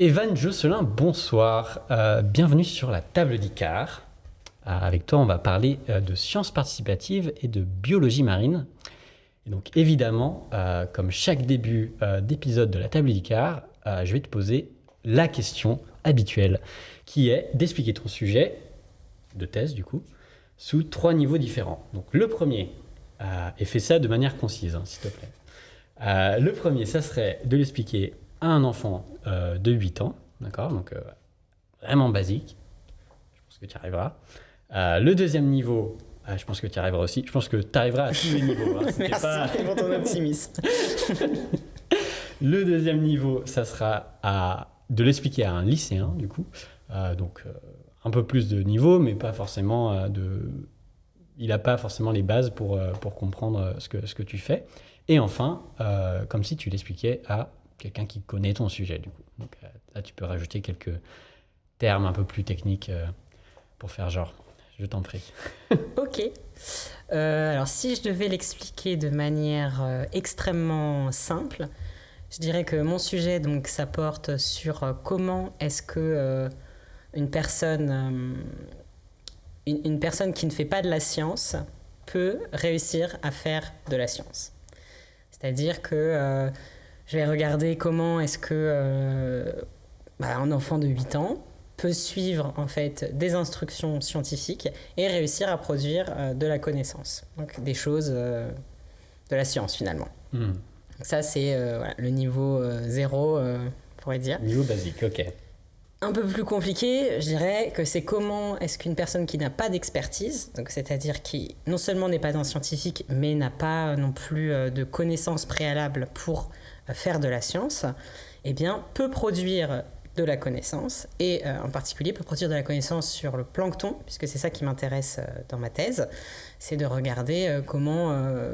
Evan Josselin, bonsoir. Bienvenue sur la table d'Icare. Avec toi, on va parler de sciences participatives et de biologie marine. Et donc évidemment, comme chaque début d'épisode de la table d'Icare, je vais te poser la question habituelle, qui est d'expliquer ton sujet de thèse, du coup, sous 3 niveaux différents. Donc le premier, et fais ça de manière concise, s'il te plaît. Le premier, ça serait de l'expliquer à un enfant de 8 ans, d'accord, donc vraiment basique, je pense que tu y arriveras. Le deuxième niveau, je pense que tu y arriveras aussi, je pense que tu arriveras à tous les niveaux. Merci pour ton optimisme. Le deuxième niveau, ça sera de l'expliquer à un lycéen, du coup, donc un peu plus de niveau, mais pas forcément il n'a pas forcément les bases pour comprendre ce que tu fais. Et enfin, comme si tu l'expliquais à quelqu'un qui connaît ton sujet, du coup. Donc là, tu peux rajouter quelques termes un peu plus techniques pour faire genre. Je t'en prie. Ok. Alors, si je devais l'expliquer de manière extrêmement simple, je dirais que mon sujet, donc, ça porte sur comment est-ce que une personne qui ne fait pas de la science peut réussir à faire de la science. C'est-à-dire que je vais regarder comment est-ce que un enfant de 8 ans peut suivre en fait des instructions scientifiques et réussir à produire de la connaissance. Donc des choses de la science finalement. Donc ça c'est le niveau 0, on pourrait dire. Niveau basique, ok. Un peu plus compliqué, je dirais que c'est comment est-ce qu'une personne qui n'a pas d'expertise, donc c'est-à-dire qui non seulement n'est pas un scientifique, mais n'a pas non plus de connaissances préalables pour faire de la science, eh bien, peut produire de la connaissance, et en particulier peut produire de la connaissance sur le plancton, puisque c'est ça qui m'intéresse dans ma thèse, c'est de regarder comment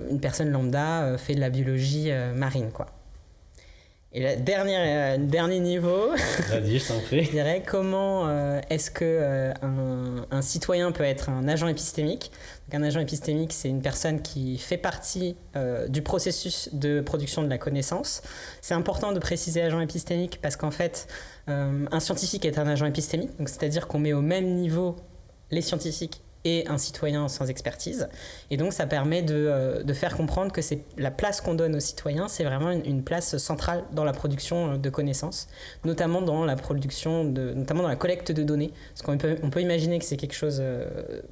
une personne lambda fait de la biologie marine, quoi. Et le dernier niveau, vas-y, je t'en prie. Je dirais comment est-ce que un citoyen peut être un agent épistémique. Donc, un agent épistémique, c'est une personne qui fait partie du processus de production de la connaissance. C'est important de préciser agent épistémique parce qu'en fait, un scientifique est un agent épistémique, donc c'est-à-dire qu'on met au même niveau les scientifiques et un citoyen sans expertise. Et donc, ça permet de faire comprendre que c'est la place qu'on donne aux citoyens, c'est vraiment une place centrale dans la production de connaissances, notamment dans la collecte de données. Parce qu'on peut imaginer que c'est quelque chose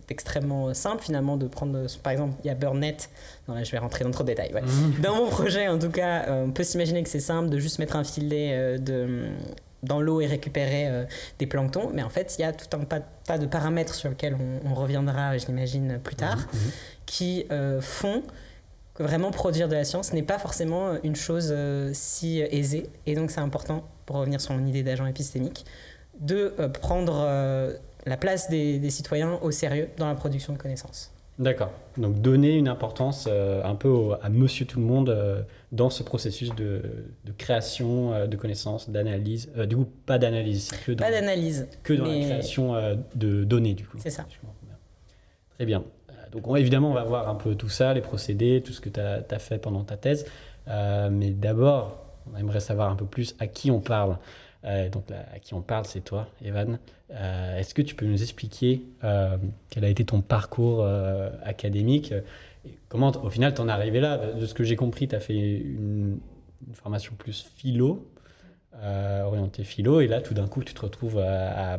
d'extrêmement simple, finalement, de prendre, par exemple, il y a BirdNet. Non, là, je vais rentrer dans trop de détails. Ouais. Dans mon projet, en tout cas, on peut s'imaginer que c'est simple de juste mettre un filet dans l'eau et récupérer des planctons, mais en fait il y a tout un tas de paramètres sur lesquels on reviendra, je l'imagine, plus tard, qui font que vraiment produire de la science n'est pas forcément une chose si aisée, et donc c'est important, pour revenir sur mon idée d'agent épistémique, de prendre la place des citoyens au sérieux dans la production de connaissances. D'accord. Donc donner une importance un peu à monsieur tout le monde dans ce processus de création de connaissances, d'analyse. Du coup, pas d'analyse, c'est que dans, pas d'analyse, que dans la création de données, du coup. C'est ça. Très bien. Donc évidemment, on va voir un peu tout ça, les procédés, tout ce que tu as fait pendant ta thèse. Mais d'abord, on aimerait savoir un peu plus à qui on parle. Donc là, à qui on parle, c'est toi, Evan. Est-ce que tu peux nous expliquer quel a été ton parcours académique et comment, au final, tu en es arrivé là? De ce que j'ai compris, tu as fait une formation plus philo, orientée philo, et là, tout d'un coup, tu te retrouves à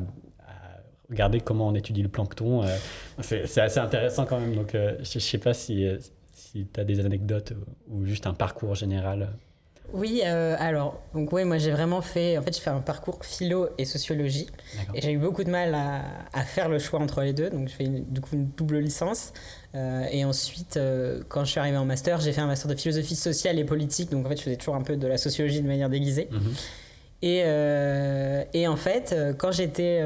regarder comment on étudie le plancton. C'est assez intéressant quand même. Donc, je ne sais pas si tu as des anecdotes ou juste un parcours général. Oui, alors, donc ouais, moi j'ai vraiment fait un parcours philo et sociologie. D'accord. Et j'ai eu beaucoup de mal à faire le choix entre les deux, donc je fais du coup une double licence. Et ensuite, quand je suis arrivé en master, j'ai fait un master de philosophie sociale et politique, donc en fait je faisais toujours un peu de la sociologie de manière déguisée. Et en fait, quand j'étais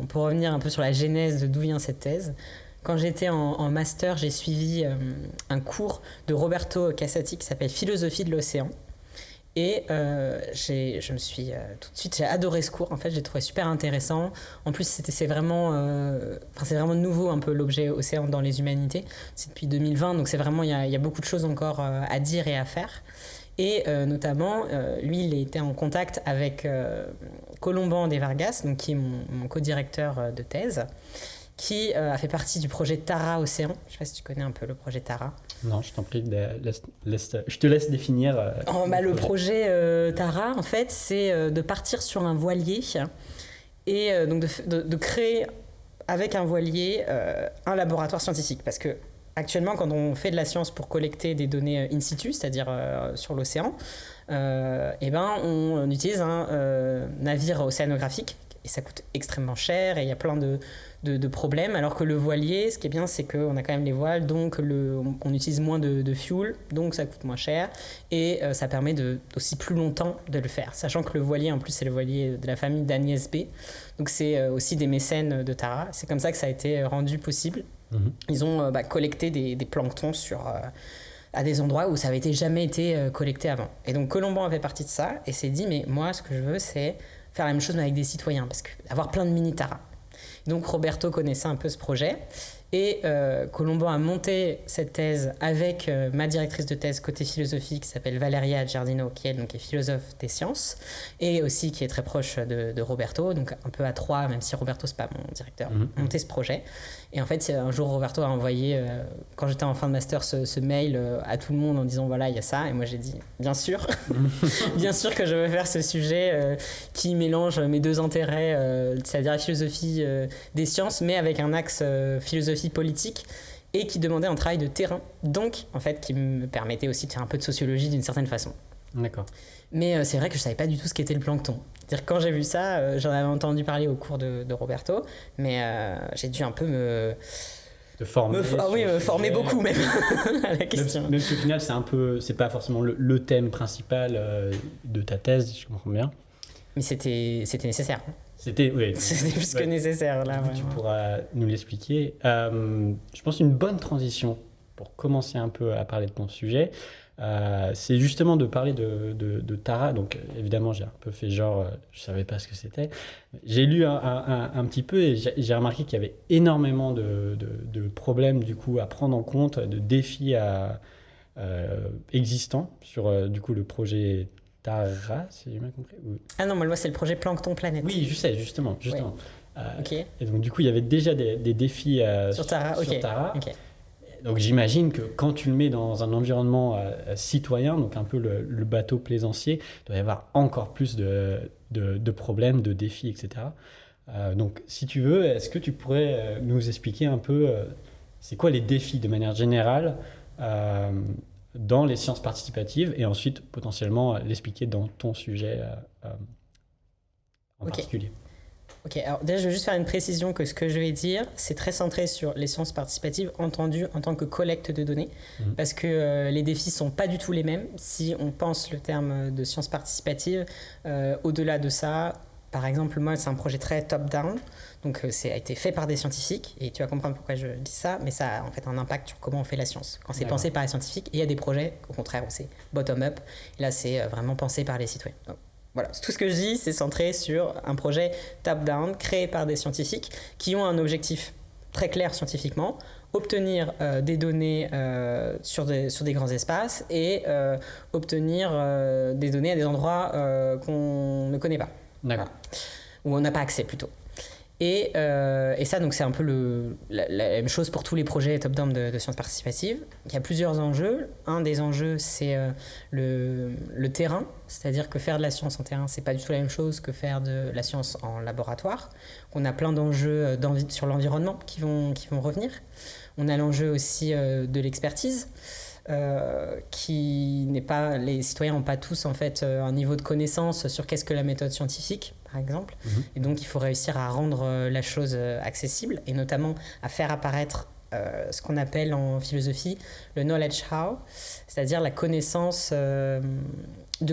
pour revenir un peu sur la genèse de d'où vient cette thèse, quand j'étais en master, j'ai suivi un cours de Roberto Cassati qui s'appelle Philosophie de l'océan. Et je me suis tout de suite, j'ai adoré ce cours. En fait, j'ai trouvé super intéressant. En plus, c'est vraiment nouveau un peu l'objet océan dans les humanités. C'est depuis 2020, donc c'est vraiment il y a beaucoup de choses encore à dire et à faire. Et notamment, lui, il était en contact avec Colomban de Vargas, donc qui est mon co-directeur de thèse, qui a fait partie du projet Tara Océan. Je ne sais pas si tu connais un peu le projet Tara. Non, je t'en prie, je te laisse définir. Le projet Tara, en fait, c'est de partir sur un voilier et donc de créer avec un voilier un laboratoire scientifique. Parce que actuellement, quand on fait de la science pour collecter des données in situ, c'est-à-dire sur l'océan, on utilise un navire océanographique et ça coûte extrêmement cher et il y a plein de problèmes. Alors que le voilier, ce qui est bien, c'est qu'on a quand même les voiles, donc on utilise moins de fuel, donc ça coûte moins cher et ça permet aussi plus longtemps de le faire. Sachant que le voilier, en plus, c'est le voilier de la famille d'Agnès B. Donc c'est aussi des mécènes de Tara. C'est comme ça que ça a été rendu possible. Ils ont collecté des planctons à des endroits où ça avait jamais été collecté avant. Et donc Colomban a fait partie de ça et s'est dit, mais moi, ce que je veux, c'est faire la même chose mais avec des citoyens, parce que avoir plein de mini-Tara. Donc Roberto connaissait un peu ce projet et Colomban a monté cette thèse avec ma directrice de thèse côté philosophie qui s'appelle Valeria Giardino, qui elle, donc, est philosophe des sciences et aussi qui est très proche de Roberto, donc un peu à trois, même si Roberto c'est pas mon directeur, monté ce projet. Et en fait, un jour, Roberto a envoyé, quand j'étais en fin de master, ce mail à tout le monde en disant voilà, il y a ça. Et moi, j'ai dit bien sûr, bien sûr que je veux faire ce sujet qui mélange mes deux intérêts, c'est-à-dire la philosophie des sciences, mais avec un axe philosophie politique et qui demandait un travail de terrain. Donc, en fait, qui me permettait aussi de faire un peu de sociologie d'une certaine façon. D'accord. Mais c'est vrai que je ne savais pas du tout ce qu'était le plancton. C'est-à-dire que quand j'ai vu ça, j'en avais entendu parler au cours de Roberto, mais j'ai dû un peu me former. Me former beaucoup même à la question. Même si au final, c'est pas forcément le thème principal de ta thèse, je comprends bien. Mais c'était nécessaire. C'était plus que nécessaire là. Tu pourras nous l'expliquer. Je pense une bonne transition pour commencer un peu à parler de ton sujet. C'est justement de parler de Tara. Donc évidemment j'ai un peu fait genre je savais pas ce que c'était. J'ai lu un petit peu et j'ai remarqué qu'il y avait énormément de problèmes du coup à prendre en compte, de défis existants sur du coup le projet Tara, si j'ai bien compris. Ah non, moi c'est le projet Plancton Planète. Oui, je sais justement. Oui. Okay. Et donc du coup il y avait déjà des défis sur Tara. Sur Tara. Okay. Donc j'imagine que quand tu le mets dans un environnement citoyen, donc un peu le bateau plaisancier, il doit y avoir encore plus de problèmes, de défis, etc. Donc si tu veux, est-ce que tu pourrais nous expliquer un peu c'est quoi les défis de manière générale dans les sciences participatives et ensuite potentiellement l'expliquer dans ton sujet en particulier. Ok, alors déjà je veux juste faire une précision que ce que je vais dire, c'est très centré sur les sciences participatives, entendu en tant que collecte de données, parce que les défis sont pas du tout les mêmes. Si on pense le terme de sciences participatives, au-delà de ça, par exemple, moi c'est un projet très top-down, donc ça a été fait par des scientifiques, et tu vas comprendre pourquoi je dis ça, mais ça a en fait un impact sur comment on fait la science. Quand c'est pensé par les scientifiques, et il y a des projets, au contraire, où c'est bottom-up, et là c'est vraiment pensé par les citoyens. Donc, voilà, tout ce que je dis, c'est centré sur un projet top-down créé par des scientifiques qui ont un objectif très clair scientifiquement, obtenir des données sur des grands espaces et obtenir des données à des endroits qu'on ne connaît pas. D'accord. Voilà. Où on n'a pas accès plutôt. Et ça, donc, c'est un peu la même chose pour tous les projets top-down de sciences participatives. Il y a plusieurs enjeux. Un des enjeux, c'est le terrain, c'est-à-dire que faire de la science en terrain, c'est pas du tout la même chose que faire de la science en laboratoire. On a plein d'enjeux sur l'environnement qui vont revenir. On a l'enjeu aussi de l'expertise. Qui n'est pas, les citoyens n'ont pas tous en fait un niveau de connaissance sur qu'est-ce que la méthode scientifique par exemple, et donc il faut réussir à rendre la chose accessible et notamment à faire apparaître ce qu'on appelle en philosophie le knowledge how, c'est-à-dire la connaissance de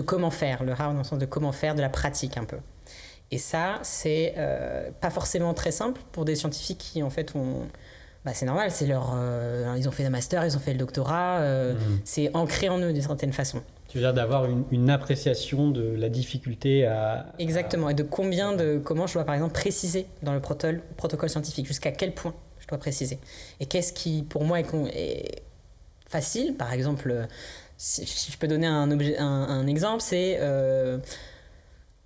comment faire, le how dans le sens de comment faire, de la pratique un peu. Et ça c'est pas forcément très simple pour des scientifiques qui en fait ont c'est normal, c'est ils ont fait un master, ils ont fait le doctorat, c'est ancré en eux d'une certaine façon. Tu veux dire d'avoir une appréciation de la difficulté à... Exactement, et de comment je dois par exemple préciser dans le protocole scientifique, jusqu'à quel point je dois préciser. Et qu'est-ce qui pour moi est facile, par exemple, si je peux donner un exemple, c'est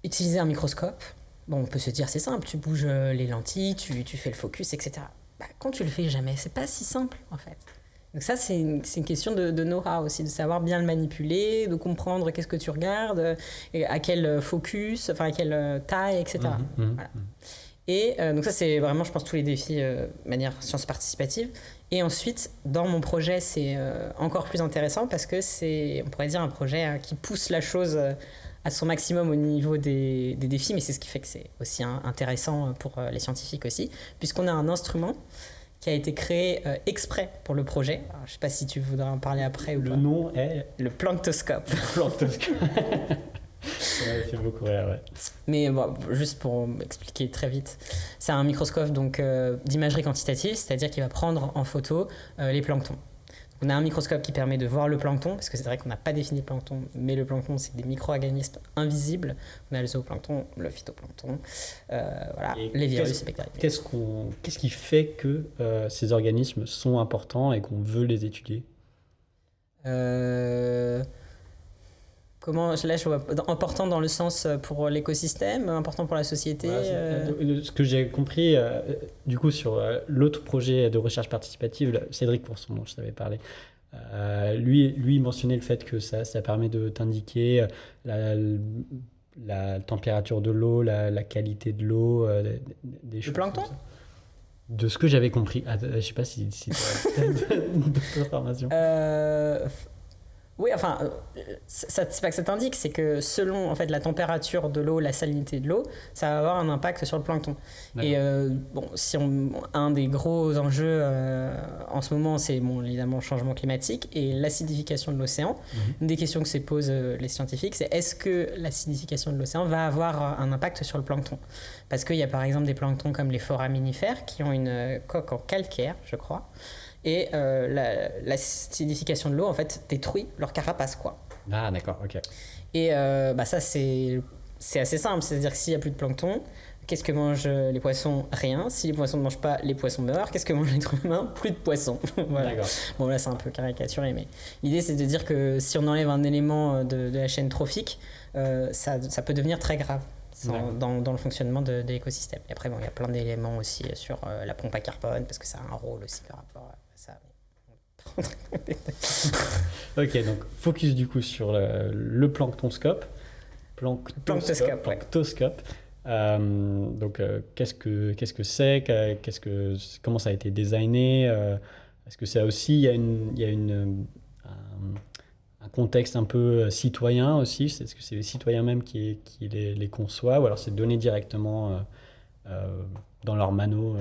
utiliser un microscope. Bon, on peut se dire c'est simple, tu bouges les lentilles, tu fais le focus, etc. Quand tu le fais jamais, c'est pas si simple en fait. Donc ça, c'est une question de know-how aussi, de savoir bien le manipuler, de comprendre qu'est-ce que tu regardes, et à quel focus, enfin à quelle taille, etc. Voilà. Et donc ça, c'est vraiment, je pense, tous les défis de manière science participative. Et ensuite, dans mon projet, c'est encore plus intéressant parce que c'est, on pourrait dire, un projet qui pousse la chose à son maximum au niveau des défis, mais c'est ce qui fait que c'est aussi intéressant pour les scientifiques aussi, puisqu'on a un instrument qui a été créé exprès pour le projet. Alors, je ne sais pas si tu voudrais en parler après ou pas. Le nom est... Le planctoscope. Planctoscope. Ouais, c'est beaucoup rire, ouais. Mais bon, juste pour expliquer très vite, c'est un microscope donc, d'imagerie quantitative, c'est-à-dire qu'il va prendre en photo les planctons. On a un microscope qui permet de voir le plancton, parce que c'est vrai qu'on n'a pas défini le plancton, mais le plancton, c'est des micro-organismes invisibles. On a le zooplancton, le phytoplancton, voilà, les virus et bactéries. Qu'est-ce qui fait que ces organismes sont importants et qu'on veut les étudier? Comment, là, je vois important dans le sens pour l'écosystème, important pour la société. Ce que j'ai compris, du coup, sur l'autre projet de recherche participative, Cédric Pourson, dont je t'avais parlé, lui mentionnait le fait que ça permet de t'indiquer la température de l'eau, la qualité de l'eau, des choses. Le plancton? De ce que j'avais compris. Je ne sais pas si tu as d'autres informations. Oui, enfin, c'est pas que ça t'indique, c'est que selon en fait, la température de l'eau, la salinité de l'eau, ça va avoir un impact sur le plancton. D'accord. Et bon, un des gros enjeux en ce moment, c'est évidemment le changement climatique et l'acidification de l'océan. Une des questions que se posent les scientifiques, c'est est-ce que l'acidification de l'océan va avoir un impact sur le plancton? Parce qu'il y a par exemple des planctons comme les foraminifères qui ont une coque en calcaire, je crois. Et l'acidification de l'eau en fait détruit leur carapace, quoi. Ah d'accord, ok. Et ça c'est assez simple, c'est-à-dire que s'il n'y a plus de plancton, qu'est-ce que mangent les poissons? Rien. Si les poissons ne mangent pas, les poissons meurent. Qu'est-ce que mange l'être humain? Plus de poissons. Voilà. D'accord. Bon là c'est un peu caricaturé, mais l'idée c'est de dire que si on enlève un élément de la chaîne trophique, ça peut devenir très grave. Dans le fonctionnement de l'écosystème. Et après, bon, il y a plein d'éléments aussi sur la pompe à carbone, parce que ça a un rôle aussi par rapport à ça. Ok, donc focus du coup sur le planctonscope. Planctoscope. Donc, qu'est-ce que c'est, comment ça a été designé, est-ce que ça aussi, il y a un contexte un peu citoyen aussi, est-ce que c'est les citoyens même qui les conçoivent, ou alors c'est donné directement dans leur mano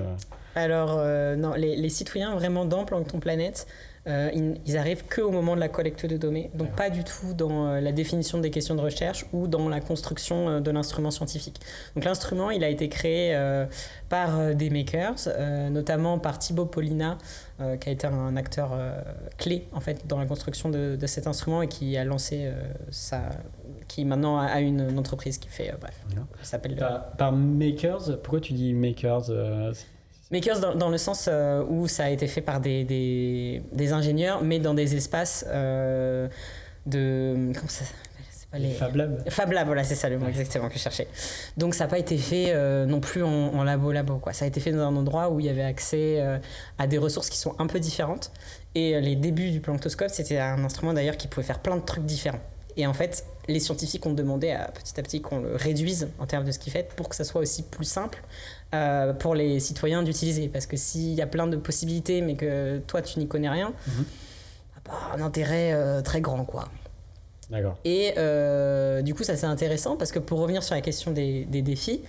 Alors, non, les citoyens vraiment dans Plancton Planète, ils arrivent qu'au moment de la collecte de données, donc pas du tout dans la définition des questions de recherche ou dans la construction de l'instrument scientifique. Donc l'instrument, il a été créé par des makers, notamment par Thibaut Paulina, qui a été un acteur clé en fait dans la construction de cet instrument et qui a lancé qui maintenant a une entreprise qui fait ça s'appelle par makers. Pourquoi tu dis makers? Makers dans le sens où ça a été fait par des ingénieurs, mais dans des espaces de... Comment ça s'appelle? Les Fab Labs. Fab Labs, voilà, c'est ça le mot exactement que je cherchais. Donc ça n'a pas été fait non plus en labo, quoi. Ça a été fait dans un endroit où il y avait accès à des ressources qui sont un peu différentes. Et les débuts du planctoscope, c'était un instrument d'ailleurs qui pouvait faire plein de trucs différents. Et en fait, les scientifiques ont demandé petit à petit qu'on le réduise en termes de ce qu'il fait pour que ça soit aussi plus simple pour les citoyens d'utiliser. Parce que s'il y a plein de possibilités mais que toi tu n'y connais rien, un intérêt très grand, quoi. D'accord. Et du coup, ça c'est intéressant parce que pour revenir sur la question des défis,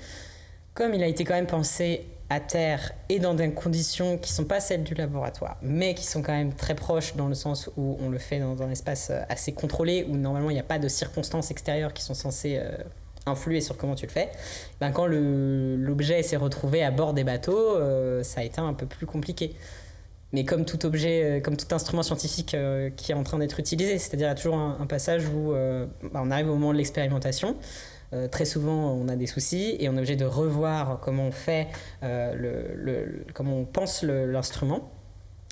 comme il a été quand même pensé à terre et dans des conditions qui ne sont pas celles du laboratoire, mais qui sont quand même très proches dans le sens où on le fait dans un espace assez contrôlé, où normalement il n'y a pas de circonstances extérieures qui sont censées influer sur comment tu le fais, quand l'objet s'est retrouvé à bord des bateaux, ça a été un peu plus compliqué. mais comme tout objet, comme tout instrument scientifique qui est en train d'être utilisé. C'est-à-dire qu'il y a toujours un passage où on arrive au moment de l'expérimentation. Très souvent, on a des soucis et on est obligé de revoir comment on fait, comment on pense l'instrument.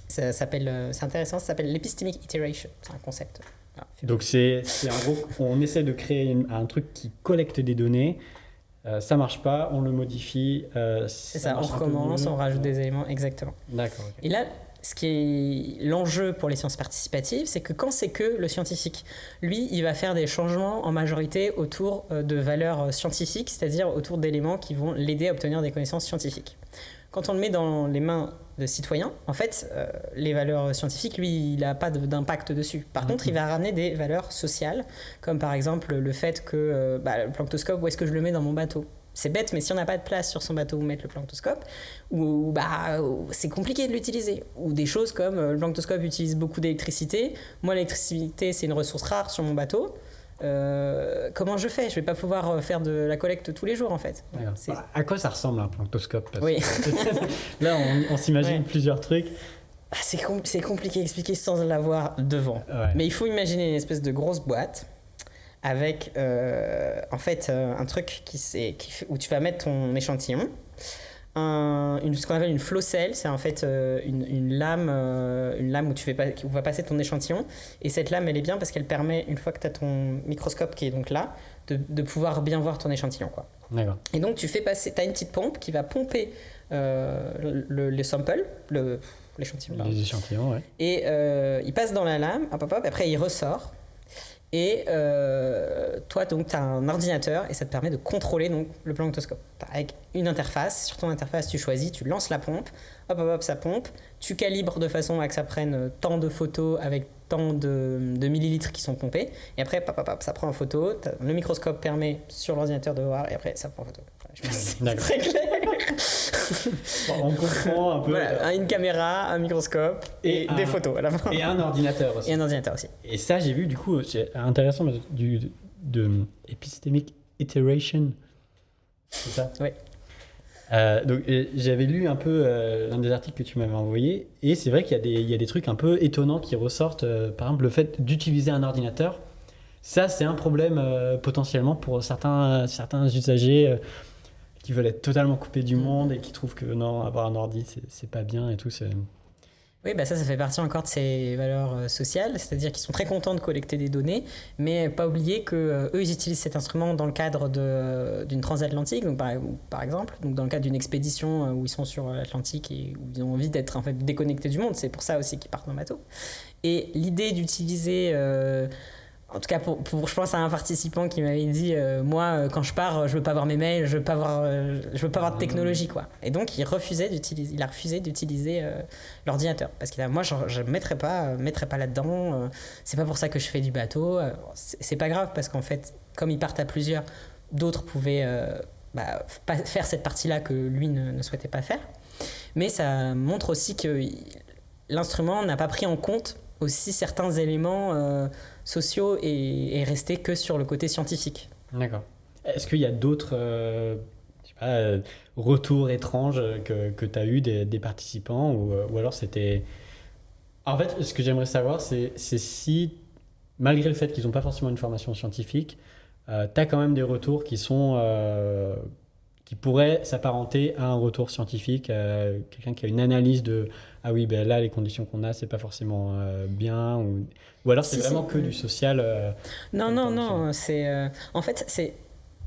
Ça s'appelle, c'est intéressant, ça s'appelle l'epistemic iteration. C'est un concept. Voilà. Donc c'est en gros, on essaie de créer un truc qui collecte des données. Ça marche pas, on le modifie. C'est ça, on recommence, on rajoute des éléments, exactement. D'accord. Okay. Et là, ce qui est l'enjeu pour les sciences participatives, c'est que quand c'est que le scientifique, lui, il va faire des changements en majorité autour de valeurs scientifiques, c'est-à-dire autour d'éléments qui vont l'aider à obtenir des connaissances scientifiques. Quand on le met dans les mains de citoyens, en fait, les valeurs scientifiques, lui, il n'a pas d'impact dessus. Par contre, il va ramener des valeurs sociales, comme par exemple le fait que le planctoscope, où est-ce que je le mets dans mon bateau ? C'est bête, mais si on n'a pas de place sur son bateau où mettre le planctoscope, c'est compliqué de l'utiliser. Ou des choses comme le planctoscope utilise beaucoup d'électricité. Moi, l'électricité, c'est une ressource rare sur mon bateau. Comment je fais ? Je vais pas pouvoir faire de la collecte tous les jours, en fait. À quoi ça ressemble un planctoscope ? Oui. Là, on s'imagine plusieurs trucs. C'est compliqué à expliquer sans l'avoir devant. Ouais. Mais il faut imaginer une espèce de grosse boîte avec un truc où tu vas mettre ton échantillon, ce qu'on appelle une flowcell, c'est en fait une lame où va passer ton échantillon, et cette lame elle est bien parce qu'elle permet, une fois que tu as ton microscope qui est donc là, de pouvoir bien voir ton échantillon, quoi. D'accord. Et donc tu as une petite pompe qui va pomper le sample, l'échantillon. Les échantillons, ouais. Et il passe dans la lame, après il ressort. Et toi, donc, tu as un ordinateur et ça te permet de contrôler donc, le planctoscope. Avec une interface, sur ton interface, tu choisis, tu lances la pompe, ça pompe, tu calibres de façon à que ça prenne tant de photos avec tant de millilitres qui sont pompés, et après, ça prend en photo, le microscope permet sur l'ordinateur de voir, et après, ça prend en photo. Je sais pas si c'est très clair. On comprend un peu. Voilà, une caméra, un microscope et des photos à la fin. Et un ordinateur aussi. Et ça, j'ai vu, du coup, c'est intéressant, de epistemic iteration. C'est ça ? Oui. Donc, j'avais lu un peu l'un des articles que tu m'avais envoyé, et c'est vrai qu'il y a des trucs un peu étonnants qui ressortent. Par exemple, le fait d'utiliser un ordinateur, ça, c'est un problème potentiellement pour certains usagers qui veulent être totalement coupés du monde et qui trouvent que non, avoir un ordi, c'est pas bien et tout. Oui, ça fait partie encore de ces valeurs sociales, c'est-à-dire qu'ils sont très contents de collecter des données, mais pas oublier qu'eux, ils utilisent cet instrument dans le cadre d'une transatlantique, donc par exemple, donc dans le cadre d'une expédition où ils sont sur l'Atlantique et où ils ont envie d'être en fait déconnectés du monde, c'est pour ça aussi qu'ils partent en bateau. Et l'idée d'utiliser... En tout cas, je pense à un participant qui m'avait dit moi, quand je pars, je veux pas voir mes mails, je veux pas voir de technologie, quoi. Et donc, il a refusé d'utiliser l'ordinateur parce qu'il a moi, je mettrais pas là-dedans. C'est pas pour ça que je fais du bateau. C'est pas grave parce qu'en fait, comme ils partent à plusieurs, d'autres pouvaient faire cette partie-là que lui ne souhaitait pas faire. Mais ça montre aussi que l'instrument n'a pas pris en compte aussi certains éléments sociaux et rester que sur le côté scientifique. D'accord. Est-ce qu'il y a d'autres retours étranges que tu as eu des participants ou alors c'était... En fait, ce que j'aimerais savoir, c'est si, malgré le fait qu'ils n'ont pas forcément une formation scientifique, tu as quand même des retours qui pourraient s'apparenter à un retour scientifique, quelqu'un qui a une analyse de « Ah oui, là, les conditions qu'on a, c'est pas forcément bien » ou alors c'est vraiment que du social. Non, c'est... en fait, c'est...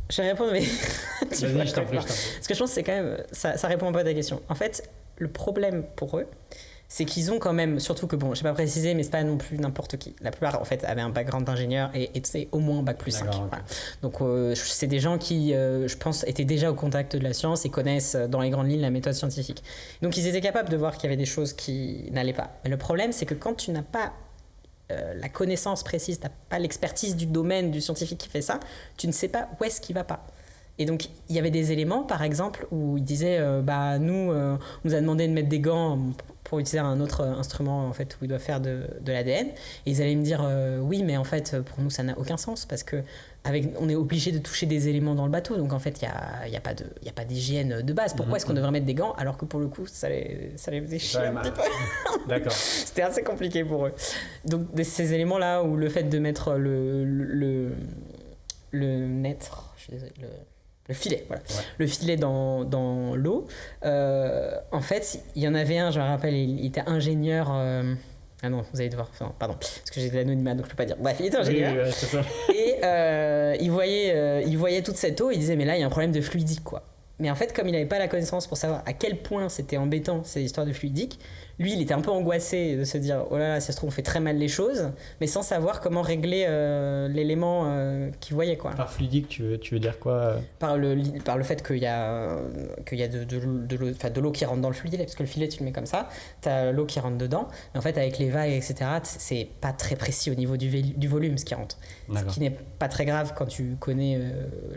Je vais répondre, mais... Vas-y, je t'en prie. Parce que je pense que c'est quand même... Ça répond pas à ta question. En fait, le problème pour eux, c'est qu'ils ont quand même... Surtout que, bon, je n'ai pas précisé, mais c'est pas non plus n'importe qui. La plupart, en fait, avaient un background d'ingénieur et c'est au moins bac plus 5. Okay. Voilà. Donc, c'est des gens qui, je pense, étaient déjà au contact de la science et connaissent dans les grandes lignes la méthode scientifique. Donc, ils étaient capables de voir qu'il y avait des choses qui n'allaient pas. Mais le problème, c'est que quand tu n'as pas la connaissance précise, tu n'as pas l'expertise du domaine du scientifique qui fait ça, tu ne sais pas où est-ce qu'il ne va pas. Et donc, il y avait des éléments, par exemple, où il disait on nous a demandé de mettre des gants pour utiliser un autre instrument en fait, où ils doivent faire de l'ADN. Et ils allaient me dire oui, mais en fait, pour nous, ça n'a aucun sens parce que on est obligé de toucher des éléments dans le bateau. Donc en fait, il n'y a pas d'hygiène de base. Pourquoi est-ce qu'on devrait mettre des gants alors que pour le coup, ça les faisait chier un petit peu. D'accord. C'était assez compliqué pour eux. Donc ces éléments-là, où le fait de mettre le filet, voilà. Ouais. Le filet dans l'eau. En fait, il y en avait un, je me rappelle, il était ingénieur. Ah non, vous allez devoir. Enfin, pardon, parce que j'ai de l'anonymat, donc je peux pas dire. Bref, il était ingénieur. Oui, c'est ça. Et il voyait toute cette eau, il disait, mais là, il y a un problème de fluidique, quoi. Mais en fait, comme il n'avait pas la connaissance pour savoir à quel point c'était embêtant, ces histoires de fluidique, lui, il était un peu angoissé de se dire, oh là là, ça se trouve, on fait très mal les choses, mais sans savoir comment régler l'élément qu'il voyait, quoi. Par fluidique, tu veux dire quoi? Par le fait qu'il y a de l'eau qui rentre dans le filet, parce que le filet, tu le mets comme ça, tu as l'eau qui rentre dedans, mais en fait, avec les vagues, etc., c'est pas très précis au niveau du volume, ce qui rentre. D'accord. Ce qui n'est pas très grave quand tu connais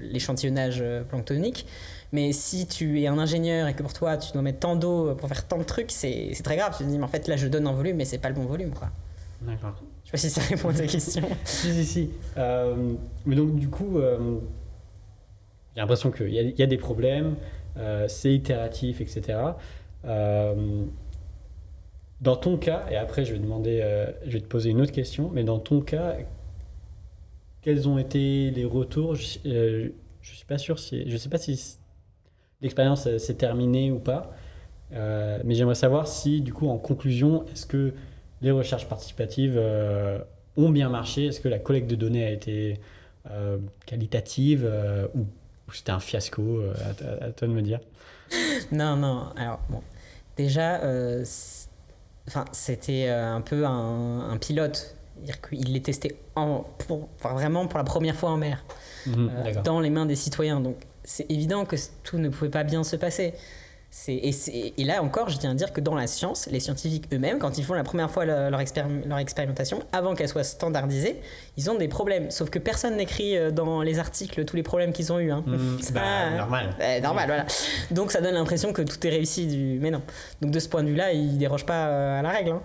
l'échantillonnage planctonique. Mais si tu es un ingénieur et que pour toi tu dois mettre tant d'eau pour faire tant de trucs, c'est très grave. Tu te dis, mais en fait là je donne un volume, mais c'est pas le bon volume, quoi. D'accord. Je sais pas si ça répond à ta question. Si. Mais donc du coup, j'ai l'impression qu'il y a des problèmes, c'est itératif, etc. Dans ton cas, et après je vais te poser une autre question, mais dans ton cas, quels ont été les retours? Je suis pas sûr je sais pas si l'expérience s'est terminée ou pas, mais j'aimerais savoir si, du coup, en conclusion, est-ce que les recherches participatives ont bien marché? Est-ce que la collecte de données a été qualitative ou c'était un fiasco? À toi de me dire. Non. Alors, bon. Déjà, c'était un peu un pilote. C'est-à-dire qu'il les testait vraiment pour la première fois en mer, dans les mains des citoyens. Donc, c'est évident que tout ne pouvait pas bien se passer. Et là encore, je tiens à dire que dans la science, les scientifiques eux-mêmes, quand ils font la première fois leur expérimentation, avant qu'elle soit standardisée, ils ont des problèmes. Sauf que personne n'écrit dans les articles tous les problèmes qu'ils ont eus. Hein. Normal. Normal, voilà. Donc ça donne l'impression que tout est réussi. Mais non. Donc de ce point de vue-là, ils ne dérogent pas à la règle. Hein.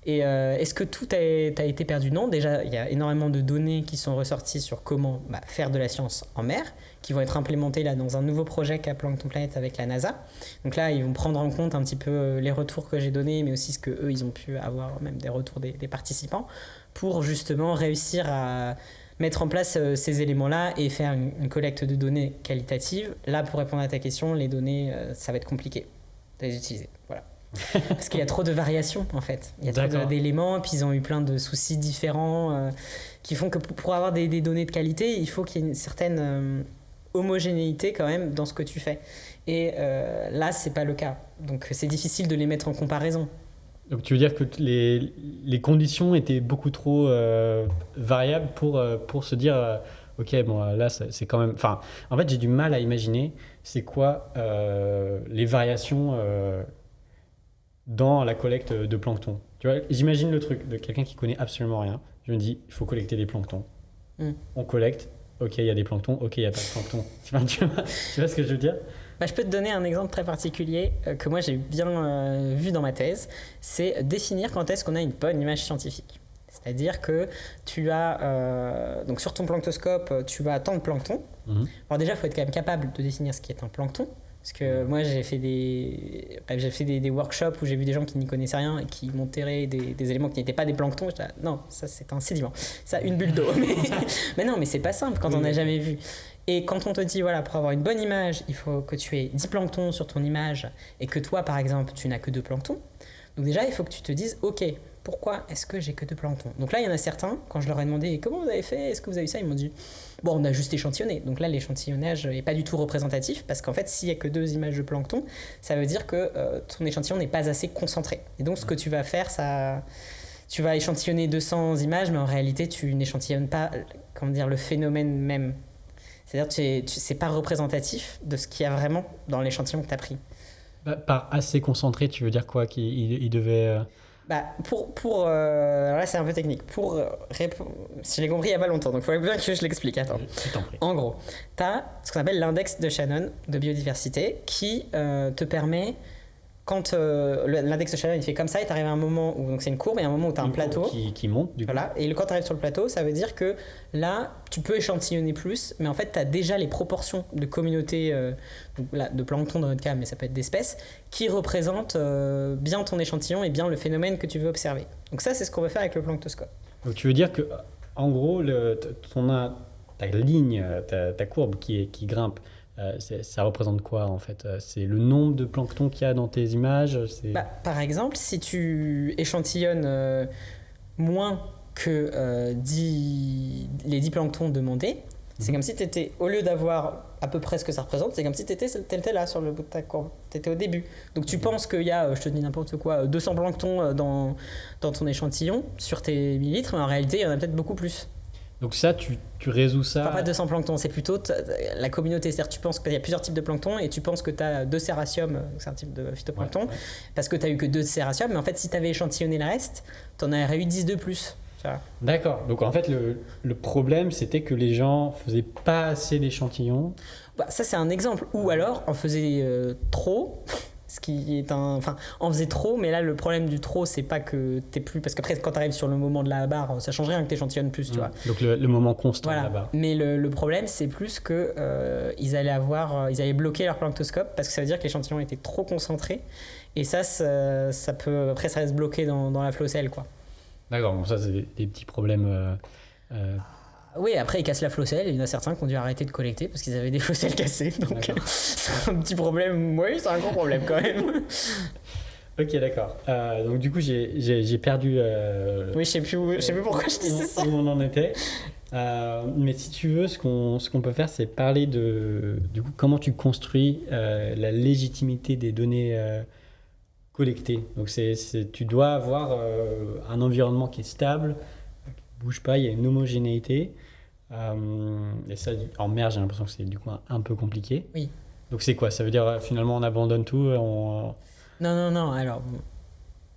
Et est-ce que tout a été perdu? Non. Déjà, il y a énormément de données qui sont ressorties sur comment faire de la science en mer, qui vont être implémentées là, dans un nouveau projet qu'a Plankton Planet avec la NASA. Donc là, ils vont prendre en compte un petit peu les retours que j'ai donnés, mais aussi ce qu'eux, ils ont pu avoir, même des retours des participants, pour justement réussir à mettre en place ces éléments-là et faire une collecte de données qualitatives. Là, pour répondre à ta question, les données, ça va être compliqué de les utiliser. Voilà. Parce qu'il y a trop de variations en fait, il y a trop d'éléments, puis ils ont eu plein de soucis différents qui font que pour avoir des données de qualité, il faut qu'il y ait une certaine homogénéité quand même dans ce que tu fais. Et là, c'est pas le cas, donc c'est difficile de les mettre en comparaison. Donc tu veux dire que les conditions étaient beaucoup trop variables pour se dire ok, bon là c'est quand même... Enfin, en fait j'ai du mal à imaginer c'est quoi les variations dans la collecte de plancton. Tu vois, j'imagine le truc de quelqu'un qui connaît absolument rien. Je me dis, il faut collecter des planctons. On collecte, ok, il y a des planctons, ok, il n'y a pas de plancton. Tu vois ce que je veux dire? Je peux te donner un exemple très particulier que moi j'ai bien vu dans ma thèse. C'est définir quand est-ce qu'on a une bonne image scientifique. C'est-à-dire que tu as, donc sur ton planctoscope, tu as tant de plancton. Alors déjà, il faut être quand même capable de définir ce qui est un plancton. Parce que moi, j'ai fait des workshops où j'ai vu des gens qui n'y connaissaient rien et qui montraient des éléments qui n'étaient pas des planctons. J'étais là, non, ça c'est un sédiment. Ça, une bulle d'eau. Mais non, mais c'est pas simple quand on n'a jamais vu. Et quand on te dit, voilà, pour avoir une bonne image, il faut que tu aies 10 planctons sur ton image et que toi, par exemple, tu n'as que 2 planctons. Donc déjà, il faut que tu te dises, ok, pourquoi est-ce que j'ai que 2 planctons? Donc là, il y en a certains, quand je leur ai demandé comment vous avez fait, est-ce que vous avez eu ça, ils m'ont dit bon, on a juste échantillonné. Donc là, l'échantillonnage n'est pas du tout représentatif parce qu'en fait, s'il n'y a que 2 images de plancton, ça veut dire que ton échantillon n'est pas assez concentré. Et donc, ce que tu vas faire, tu vas échantillonner 200 images, mais en réalité, tu n'échantillonnes pas le phénomène même. C'est-à-dire que c'est pas représentatif de ce qu'il y a vraiment dans l'échantillon que tu as pris. Par assez concentré, tu veux dire quoi? Qu'il devait... alors là c'est un peu technique. Je l'ai compris il n'y a pas longtemps, donc il faudrait bien que je l'explique. Attends. En gros, tu as ce qu'on appelle l'index de Shannon de biodiversité qui te permet quand l'index de chaleur il fait comme ça, et tu arrives à un moment où, donc c'est une courbe, et un moment où tu as un plateau. Qui monte, du coup. Voilà, et quand tu arrives sur le plateau, ça veut dire que là, tu peux échantillonner plus, mais en fait, tu as déjà les proportions de communautés, donc là, de plancton dans notre cas, mais ça peut être d'espèces, qui représentent bien ton échantillon et bien le phénomène que tu veux observer. Donc ça, c'est ce qu'on veut faire avec le planctoscope. Donc tu veux dire que, en gros, ta ligne, ta courbe qui grimpe, ça représente quoi en fait? C'est le nombre de plancton qu'il y a dans tes images? Par exemple, si tu échantillonnes moins que les 10 planctons demandés, c'est comme si tu étais, au lieu d'avoir à peu près ce que ça représente, c'est comme si tu étais là sur le bout de ta courbe. Tu étais au début. Donc tu penses qu'il y a, je te dis n'importe quoi, 200 planctons dans ton échantillon sur tes millilitres, mais en réalité, il y en a peut-être beaucoup plus. Donc ça, tu résous ça... Enfin, pas 200 planctons, c'est plutôt la communauté. C'est-à-dire tu penses qu'il y a plusieurs types de plancton et tu penses que tu as 2 céraciums, c'est un type de phytoplancton, parce que tu as eu que 2 céraciums, mais en fait, si tu avais échantillonné le reste, tu en aurais eu 10 de plus. D'accord. Donc en fait, le problème, c'était que les gens faisaient pas assez d'échantillons. Ça, c'est un exemple. Ou alors, on faisait trop... Ce qui est enfin, on faisait trop, mais là, le problème du trop, c'est pas que t'es plus. Parce qu'après, quand t'arrives sur le moment de la barre, ça change rien que t'échantillonnes plus, tu vois. Donc le moment constant voilà. de la barre. Mais le problème, c'est plus que ils allaient bloquer leur planctoscope parce que ça veut dire que l'échantillon était trop concentré. Et ça peut. Après, ça reste bloqué dans la flow-cell, quoi. D'accord, bon, ça, c'est des petits problèmes. Oui, après, ils cassent la flow-cell et il y en a certains qui ont dû arrêter de collecter parce qu'ils avaient des flow-cells cassés. Donc, c'est un petit problème. Oui, c'est un gros problème quand même. Ok, d'accord. Donc, du coup, j'ai perdu. Oui, je sais plus pourquoi je disais ça. Où on en était. Mais si tu veux, ce qu'on peut faire, c'est parler du coup, comment tu construis la légitimité des données collectées. Donc, tu dois avoir un environnement qui est stable, qui ne bouge pas, il y a une homogénéité. Et ça, en mer, j'ai l'impression que c'est du coup un peu compliqué. Oui. Donc c'est quoi? Ça veut dire finalement on abandonne tout Non. Alors,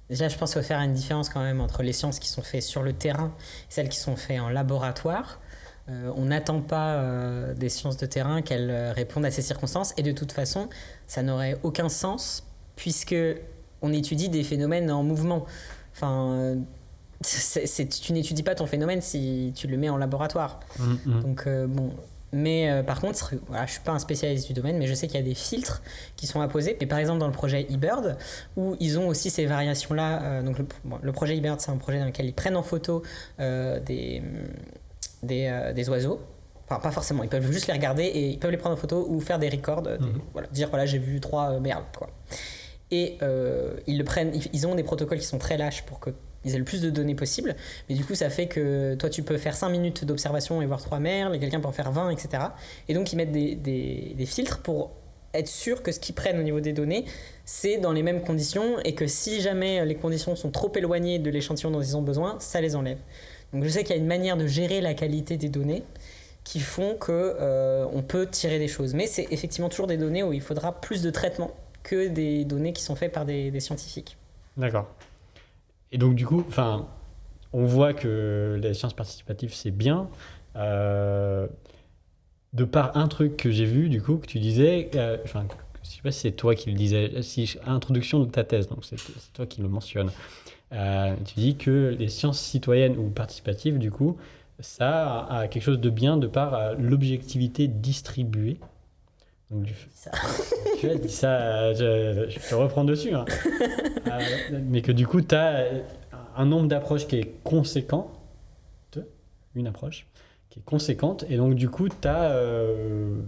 déjà, je pense qu'il faut faire une différence quand même entre les sciences qui sont faites sur le terrain et celles qui sont faites en laboratoire. On n'attend pas des sciences de terrain qu'elles répondent à ces circonstances. Et de toute façon, ça n'aurait aucun sens puisque on étudie des phénomènes en mouvement. Enfin... tu n'étudies pas ton phénomène si tu le mets en laboratoire. Donc bon, mais par contre, voilà, je suis pas un spécialiste du domaine, mais je sais qu'il y a des filtres qui sont apposés. Et par exemple dans le projet eBird, où ils ont aussi ces variations-là. Donc le projet eBird, c'est un projet dans lequel ils prennent en photo des oiseaux. Enfin, pas forcément, ils peuvent juste les regarder et ils peuvent les prendre en photo ou faire des records, dire voilà, j'ai vu 3 merles, quoi. Et ils ont des protocoles qui sont très lâches pour qu'ils aient le plus de données possible, mais du coup ça fait que toi tu peux faire 5 minutes d'observation et voir 3 merles, et quelqu'un peut en faire 20, etc. Et donc ils mettent des filtres pour être sûr que ce qu'ils prennent au niveau des données, c'est dans les mêmes conditions, et que si jamais les conditions sont trop éloignées de l'échantillon dont ils ont besoin, ça les enlève. Donc je sais qu'il y a une manière de gérer la qualité des données qui font qu'on peut tirer des choses, mais c'est effectivement toujours des données où il faudra plus de traitement que des données qui sont faites par des scientifiques. D'accord. Et donc du coup, on voit que les sciences participatives, c'est bien. De par un truc que j'ai vu, du coup, que tu disais, je sais pas si c'est toi qui le disais, introduction de ta thèse, donc c'est toi qui le mentionne. Tu dis que les sciences citoyennes ou participatives, du coup, ça a quelque chose de bien de par l'objectivité distribuée. Donc, tu as dit ça, je te reprends dessus, hein. Mais que du coup, tu as un nombre d'approches qui est conséquent, une approche qui est conséquente, et donc du coup, tu as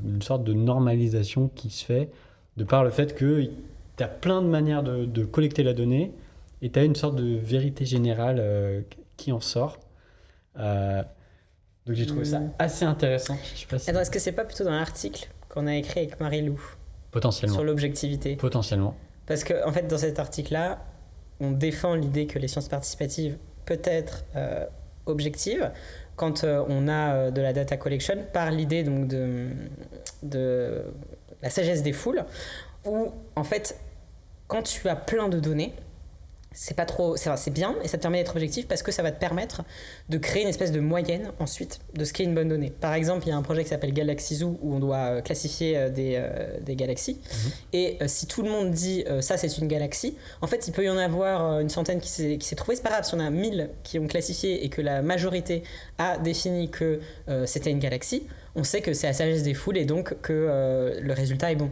une sorte de normalisation qui se fait de par le fait que tu as plein de manières de collecter la donnée, et tu as une sorte de vérité générale qui en sort. Donc j'ai trouvé ça assez intéressant. Je sais pas si... Attends, est-ce que c'est pas plutôt dans l'article qu'on a écrit avec Marie-Lou potentiellement sur l'objectivité? Potentiellement. Parce que en fait, dans cet article-là, on défend l'idée que les sciences participatives peuvent être objectives quand on a de la data collection, par l'idée donc de la sagesse des foules, où en fait, quand tu as plein de données, c'est pas trop, c'est bien et ça te permet d'être objectif parce que ça va te permettre de créer une espèce de moyenne ensuite de ce qu'est une bonne donnée. Par exemple, il y a un projet qui s'appelle Galaxy Zoo où on doit classifier des galaxies. Et si tout le monde dit ça c'est une galaxie, en fait il peut y en avoir une centaine qui s'est trouvée. C'est pas grave si on a 1000 qui ont classifié et que la majorité a défini que c'était une galaxie, on sait que c'est la sagesse des foules et donc que le résultat est bon.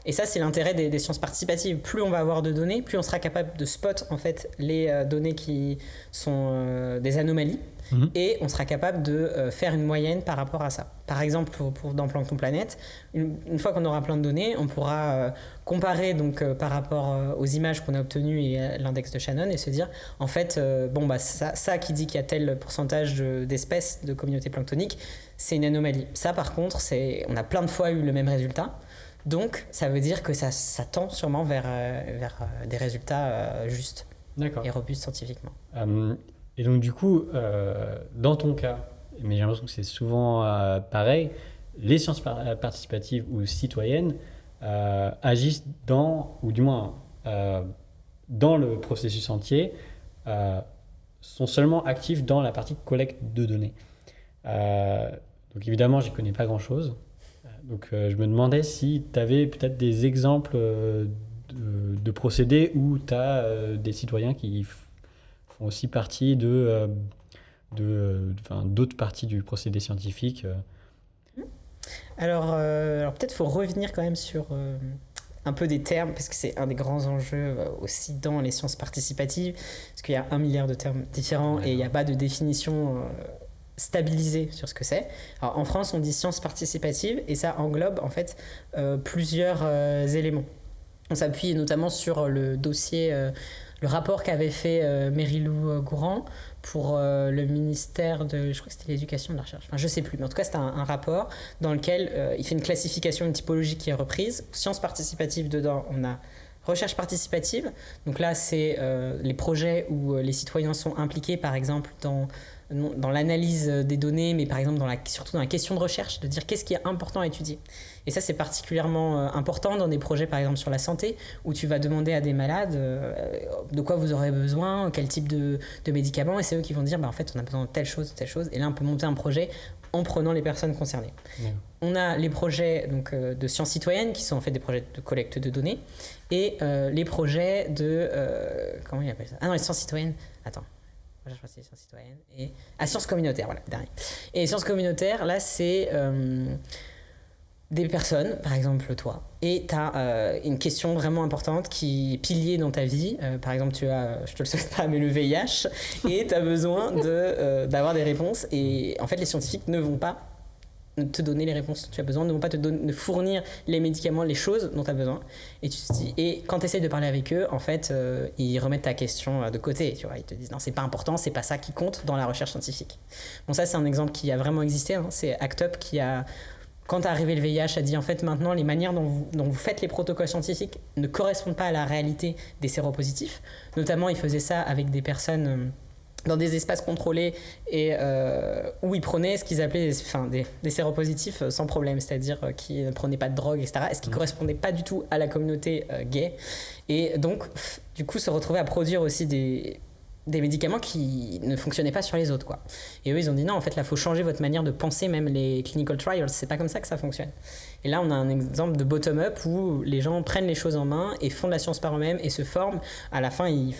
Et ça, c'est l'intérêt des sciences participatives. Plus on va avoir de données, plus on sera capable de spot en fait, les données qui sont des anomalies. Et on sera capable de faire une moyenne par rapport à ça. Par exemple, dans Plancton Planète, une fois qu'on aura plein de données, on pourra comparer donc, par rapport aux images qu'on a obtenues et à l'index de Shannon et se dire, en fait, ça qui dit qu'il y a tel pourcentage d'espèces de communautés planctoniques, c'est une anomalie. Ça, par contre, on a plein de fois eu le même résultat. Donc, ça veut dire que ça tend sûrement vers des résultats justes et robustes scientifiquement. Et donc, du coup, dans ton cas, mais j'ai l'impression que c'est souvent pareil, les sciences participatives ou citoyennes agissent ou du moins dans le processus entier, sont seulement actifs dans la partie collecte de données. Donc, évidemment, je n'y connais pas grand-chose. Donc, je me demandais si tu avais peut-être des exemples de procédés où tu as des citoyens qui font aussi partie d'autres parties du procédé scientifique. Alors peut-être qu'il faut revenir quand même sur un peu des termes, parce que c'est un des grands enjeux aussi dans les sciences participatives, parce qu'il y a 1 milliard de termes différents et il n'y a pas de définition stabilisé sur ce que c'est. Alors, en France, on dit sciences participatives et ça englobe en fait plusieurs éléments. On s'appuie notamment sur le dossier, le rapport qu'avait fait Mary-Lou Gourand pour le ministère de, je crois que c'était l'éducation et de la recherche, enfin je sais plus, mais en tout cas c'était un rapport dans lequel il fait une classification, une typologie qui est reprise. Sciences participatives, dedans on a recherche participative, donc là c'est les projets où les citoyens sont impliqués par exemple dans l'analyse des données, mais par exemple surtout dans la question de recherche, de dire qu'est-ce qui est important à étudier. Et ça, c'est particulièrement important dans des projets, par exemple, sur la santé, où tu vas demander à des malades de quoi vous aurez besoin, quel type de médicaments, et c'est eux qui vont dire, en fait, on a besoin de telle chose, et là, on peut monter un projet en prenant les personnes concernées. On a les projets donc, de sciences citoyennes, qui sont en fait des projets de collecte de données, et les projets de... comment il appelle ça ? Ah non, les sciences citoyennes... Attends. Recherche participative, sciences citoyennes et sciences communautaires, voilà, dernier. Et les sciences communautaires, là, c'est des personnes, par exemple toi, et tu as une question vraiment importante qui est pilier dans ta vie. Par exemple, tu as, je te le souhaite pas, mais le VIH, et tu as besoin d'avoir des réponses. Et en fait, les scientifiques ne vont pas te donner les réponses dont tu as besoin, ne vont pas te fournir les médicaments, les choses dont tu as besoin. Et quand tu essaies de parler avec eux, en fait, ils remettent ta question de côté. Tu vois, ils te disent non, c'est pas important, c'est pas ça qui compte dans la recherche scientifique. Bon, ça, c'est un exemple qui a vraiment existé. Hein. C'est ACT UP qui a, quand est arrivé le VIH, a dit en fait maintenant les manières dont vous faites les protocoles scientifiques ne correspondent pas à la réalité des séropositifs. Notamment, ils faisaient ça avec des personnes dans des espaces contrôlés et où ils prenaient ce qu'ils appelaient des séropositifs sans problème, c'est-à-dire qui ne prenaient pas de drogue, etc., et ce qui ne correspondait pas du tout à la communauté gay. Et donc, du coup, se retrouver à produire aussi des médicaments qui ne fonctionnaient pas sur les autres, quoi. Et eux, ils ont dit non, en fait, là, il faut changer votre manière de penser même les clinical trials, c'est pas comme ça que ça fonctionne. Et là, on a un exemple de bottom-up où les gens prennent les choses en main et font de la science par eux-mêmes et se forment. À la fin, ils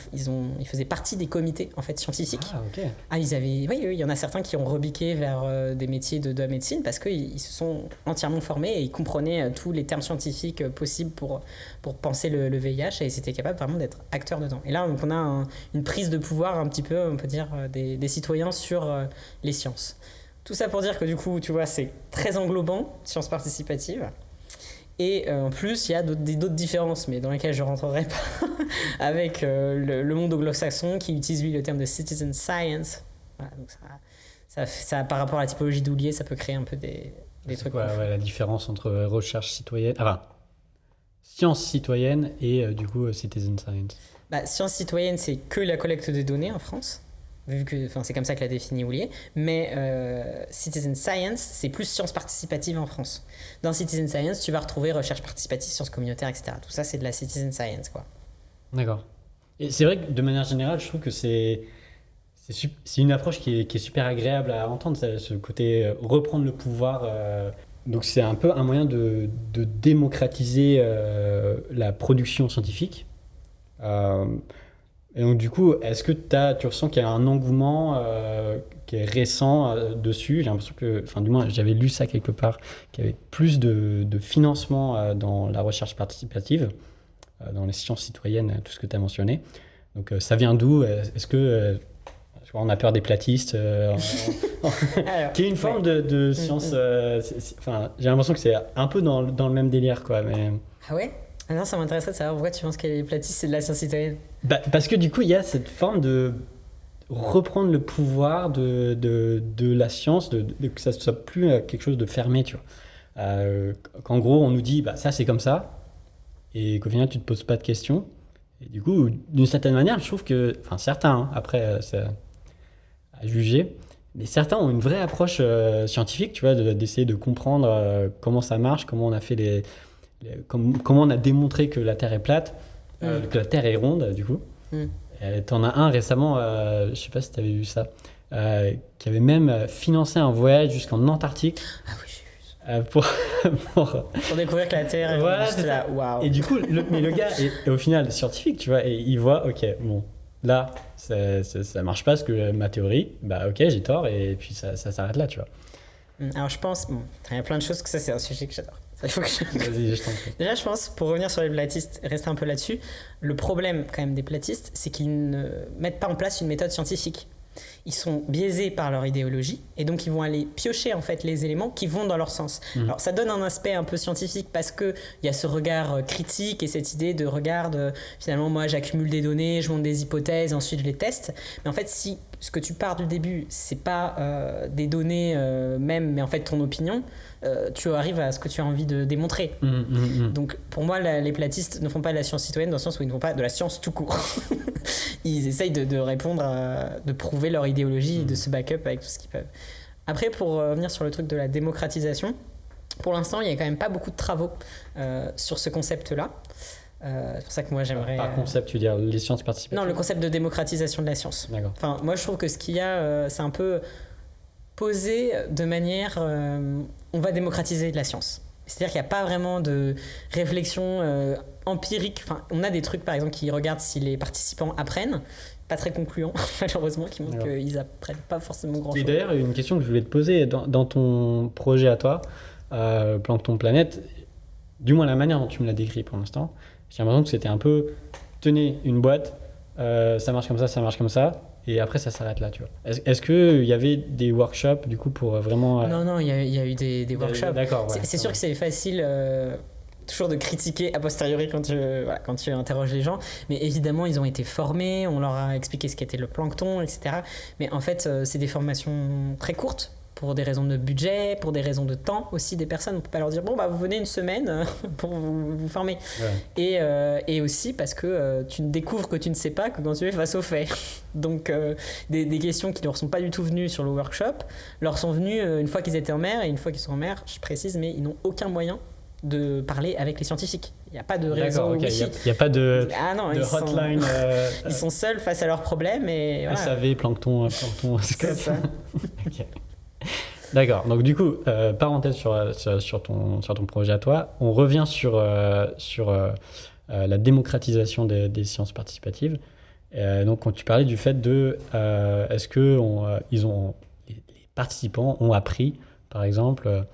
faisaient partie des comités en fait, scientifiques. Ah, ok. Ah, oui, il y en a certains qui ont rebiqué vers des métiers de la médecine parce qu'ils se sont entièrement formés et ils comprenaient tous les termes scientifiques possibles pour penser le VIH et ils étaient capables vraiment d'être acteurs dedans. Et là, donc, on a une prise de pouvoir un petit peu, on peut dire, des citoyens sur les sciences. Tout ça pour dire que du coup, tu vois, c'est très englobant, sciences participatives. Et en plus, il y a d'autres différences, mais dans lesquelles je ne rentrerai pas, avec le monde anglo-saxon qui utilise lui le terme de citizen science. Voilà, donc ça, par rapport à la typologie d'Houllier, ça peut créer un peu des trucs. C'est quoi la différence entre recherche citoyenne, science citoyenne et du coup citizen science? Science citoyenne, c'est que la collecte de données en France. Vu que c'est comme ça que l'a défini Houllier, mais Citizen Science, c'est plus sciences participatives en France. Dans Citizen Science, tu vas retrouver recherche participative, sciences communautaires, etc. Tout ça, c'est de la Citizen Science, quoi. D'accord. Et c'est vrai que de manière générale, je trouve que c'est une approche qui est super agréable à entendre, ce côté reprendre le pouvoir. Donc c'est un peu un moyen de démocratiser la production scientifique. Euh, et donc du coup, est-ce que tu ressens qu'il y a un engouement qui est récent dessus? J'ai l'impression que, enfin du moins j'avais lu ça quelque part, qu'il y avait plus de financement dans la recherche participative, dans les sciences citoyennes, tout ce que tu as mentionné. Donc ça vient d'où? Est-ce que je vois, on a peur des platistes Alors, qui est une forme de science. Enfin, j'ai l'impression que c'est un peu dans le même délire, quoi. Mais Ah ouais? Ah non, ça m'intéresserait de savoir pourquoi tu penses que les platistes, c'est de la science citoyenne. parce que du coup, il y a cette forme de reprendre le pouvoir de la science, que ça ne soit plus quelque chose de fermé, tu vois. Qu'en gros, on nous dit, bah, ça c'est comme ça, et qu'au final, tu te poses pas de questions. Et du coup, d'une certaine manière, je trouve que, enfin certains, hein, après, c'est à juger, mais certains ont une vraie approche scientifique, tu vois, d'essayer de comprendre comment ça marche, comment on a fait comment on a démontré que la Terre est plate, que la Terre est ronde, du coup. Mm. T'en as un récemment, je sais pas si tu avais vu ça, qui avait même financé un voyage jusqu'en Antarctique Ah oui, j'ai vu ça. pour, pour- Pour découvrir que la Terre est Voilà, juste c'est là. ça. Waouh. Et du coup, mais le gars est au final scientifique, tu vois, et il voit, ok, bon, là, ça marche pas parce que ma théorie, bah ok, j'ai tort, et puis ça s'arrête là, tu vois. Alors je pense, bon, il y a plein de choses que ça c'est un sujet que j'adore. Ça, il faut que Vas-y, je t'en prie. Déjà, je pense, pour revenir sur les platistes, rester un peu là-dessus, le problème quand même des platistes, c'est qu'ils ne mettent pas en place une méthode scientifique. Ils sont biaisés par leur idéologie et donc ils vont aller piocher en fait les éléments qui vont dans leur sens. Alors ça donne un aspect un peu scientifique parce que il y a ce regard critique et cette idée de regarde finalement moi j'accumule des données, je monte des hypothèses, ensuite je les teste. Mais en fait si ce que tu pars du début c'est pas des données même mais en fait ton opinion, tu arrives à ce que tu as envie de démontrer. Donc pour moi les platistes ne font pas de la science citoyenne dans le sens où ils ne font pas de la science tout court. Ils essayent de répondre de prouver leur idéologie et de se back up avec tout ce qu'ils peuvent. Après pour revenir sur le truc de la démocratisation, pour l'instant il n'y a quand même pas beaucoup de travaux sur ce concept là. C'est pour ça que moi j'aimerais... Par concept, tu veux dire les sciences participatives? Non, le concept de démocratisation de la science. D'accord. Enfin, moi je trouve que ce qu'il y a, c'est un peu posé de manière... on va démocratiser de la science. C'est-à-dire qu'il n'y a pas vraiment de réflexion empirique. Enfin, on a des trucs par exemple qui regardent si les participants apprennent. Pas très concluant, malheureusement, qui montrent qu'ils apprennent pas forcément grand-chose. Et d'ailleurs, une question que je voulais te poser, dans ton projet à toi, Plancton Planète, du moins la manière dont tu me l'as décrit pour l'instant, j'ai l'impression que c'était un peu, tenez une boîte, ça marche comme ça, et après ça s'arrête là, tu vois. Est-ce qu'il y avait des workshops, du coup, pour vraiment... Non, il y a eu des workshops. D'accord, ouais. C'est sûr que c'est facile... toujours de critiquer a posteriori quand tu interroges les gens, mais évidemment ils ont été formés, on leur a expliqué ce qu'était le plancton, etc. Mais en fait c'est des formations très courtes pour des raisons de budget, pour des raisons de temps aussi des personnes. On peut pas leur dire bon bah vous venez une semaine pour vous former. Ouais. Et aussi parce que tu ne découvres que tu ne sais pas que quand tu es face aux faits. Donc des questions qui ne leur sont pas du tout venues sur le workshop leur sont venues une fois qu'ils étaient en mer, et une fois qu'ils sont en mer, je précise, mais ils n'ont aucun moyen de parler avec les scientifiques. Il n'y a pas de réseau okay. Wi-Fi. Il n'y a pas de hotline. Ils sont seuls face à leurs problèmes. Et voilà. SAV, plancton, c'est ça. Okay. D'accord. Donc du coup, parenthèse sur ton projet à toi, on revient sur la démocratisation des sciences participatives. Donc quand tu parlais du fait de est-ce que les participants ont appris, par exemple...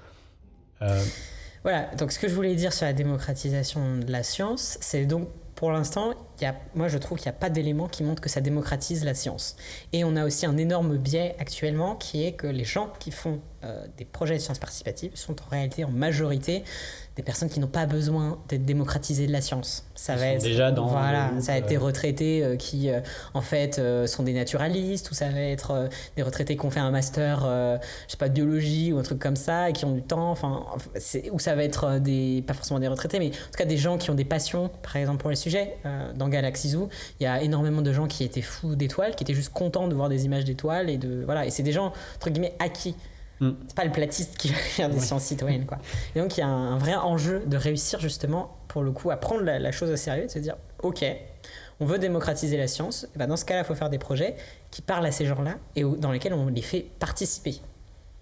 Voilà, donc ce que je voulais dire sur la démocratisation de la science, c'est donc pour l'instant, moi je trouve qu'il n'y a pas d'éléments qui montrent que ça démocratise la science. Et on a aussi un énorme biais actuellement qui est que les gens qui font des projets de sciences participatives sont en réalité en majorité des personnes qui n'ont pas besoin d'être démocratisées de la science. Ça va être déjà dans ça va être des retraités qui en fait sont des naturalistes, ou ça va être des retraités qui ont fait un master je sais pas de biologie ou un truc comme ça et qui ont du temps, ou ça va être pas forcément des retraités, mais en tout cas des gens qui ont des passions par exemple pour les sujets. Dans Galaxy Zoo, il y a énormément de gens qui étaient fous d'étoiles, qui étaient juste contents de voir des images d'étoiles et c'est des gens entre guillemets acquis. C'est pas le platiste qui va faire des sciences citoyennes, quoi. Et donc il y a un vrai enjeu de réussir justement pour le coup à prendre la chose au sérieux, de se dire ok, on veut démocratiser la science, et ben dans ce cas-là, il faut faire des projets qui parlent à ces gens-là et dans lesquels on les fait participer.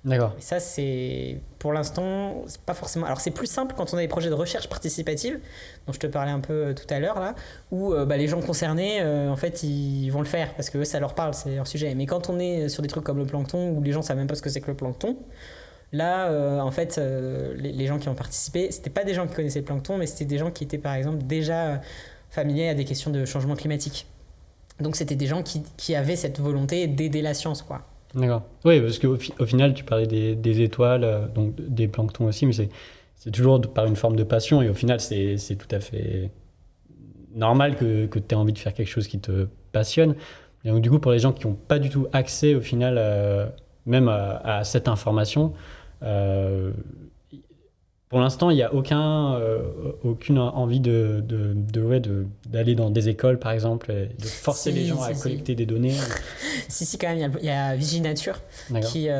D'accord. Et ça, c'est pour l'instant, c'est pas forcément. Alors, c'est plus simple quand on a des projets de recherche participative, dont je te parlais un peu tout à l'heure là, où les gens concernés, en fait, ils vont le faire parce que eux, ça leur parle, c'est leur sujet. Mais quand on est sur des trucs comme le plancton, où les gens savent même pas ce que c'est que le plancton, là, en fait, les gens qui ont participé, c'était pas des gens qui connaissaient le plancton, mais c'était des gens qui étaient par exemple déjà familiers à des questions de changement climatique. Donc, c'était des gens qui avaient cette volonté d'aider la science, quoi. D'accord. Oui, parce qu'au au final, tu parlais des étoiles, donc des planctons aussi, mais c'est toujours par une forme de passion, et au final, c'est tout à fait normal que tu aies envie de faire quelque chose qui te passionne. Et donc, du coup, pour les gens qui n'ont pas du tout accès, au final, même à cette information, pour l'instant, il n'y a aucune envie d'aller dans des écoles, par exemple, et de forcer les gens à collecter des données. Si, quand même, il y a Viginature, qui...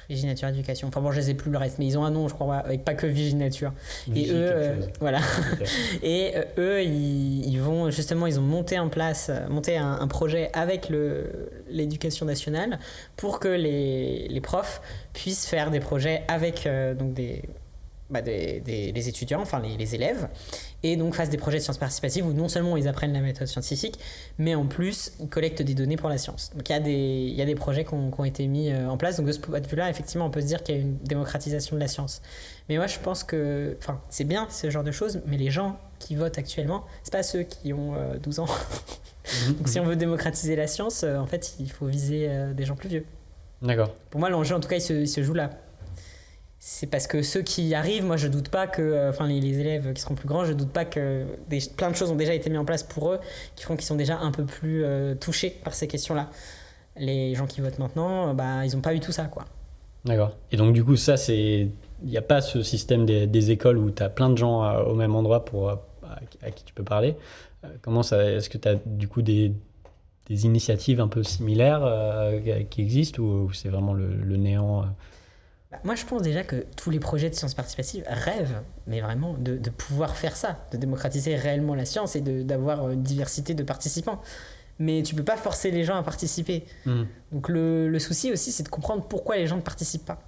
Viginature Éducation. Enfin bon, je ne sais plus le reste, mais ils ont un nom, je crois, avec pas que Viginature. Et eux, voilà. Okay. Et eux, ils vont justement, ils ont monté en place, un projet avec l'éducation nationale pour que les profs puissent faire des projets avec donc les étudiants, enfin les élèves, et donc fassent des projets de sciences participatives où non seulement ils apprennent la méthode scientifique, mais en plus ils collectent des données pour la science. Donc il y a des projets qui ont été mis en place. Donc de ce point de vue-là, effectivement, on peut se dire qu'il y a une démocratisation de la science. Mais moi, je pense que, c'est bien ce genre de choses, mais les gens qui votent actuellement, c'est pas ceux qui ont 12 ans. Donc si on veut démocratiser la science, en fait, il faut viser des gens plus vieux. D'accord. Pour moi, l'enjeu, en tout cas, il se joue là. C'est parce que ceux qui arrivent, moi je doute pas que, les élèves qui seront plus grands, je doute pas que plein de choses ont déjà été mises en place pour eux, qui font qu'ils sont déjà un peu plus touchés par ces questions-là. Les gens qui votent maintenant, ils n'ont pas eu tout ça, quoi. D'accord. Et donc du coup, ça, il n'y a pas ce système des écoles où tu as plein de gens au même endroit à qui tu peux parler. Comment ça, est-ce que tu as du coup des initiatives un peu similaires qui existent, ou c'est vraiment le néant Moi, je pense déjà que tous les projets de sciences participatives rêvent, mais vraiment, de pouvoir faire ça, de démocratiser réellement la science et d'avoir une diversité de participants. Mais tu peux pas forcer les gens à participer. Donc le souci aussi, c'est de comprendre pourquoi les gens ne participent pas.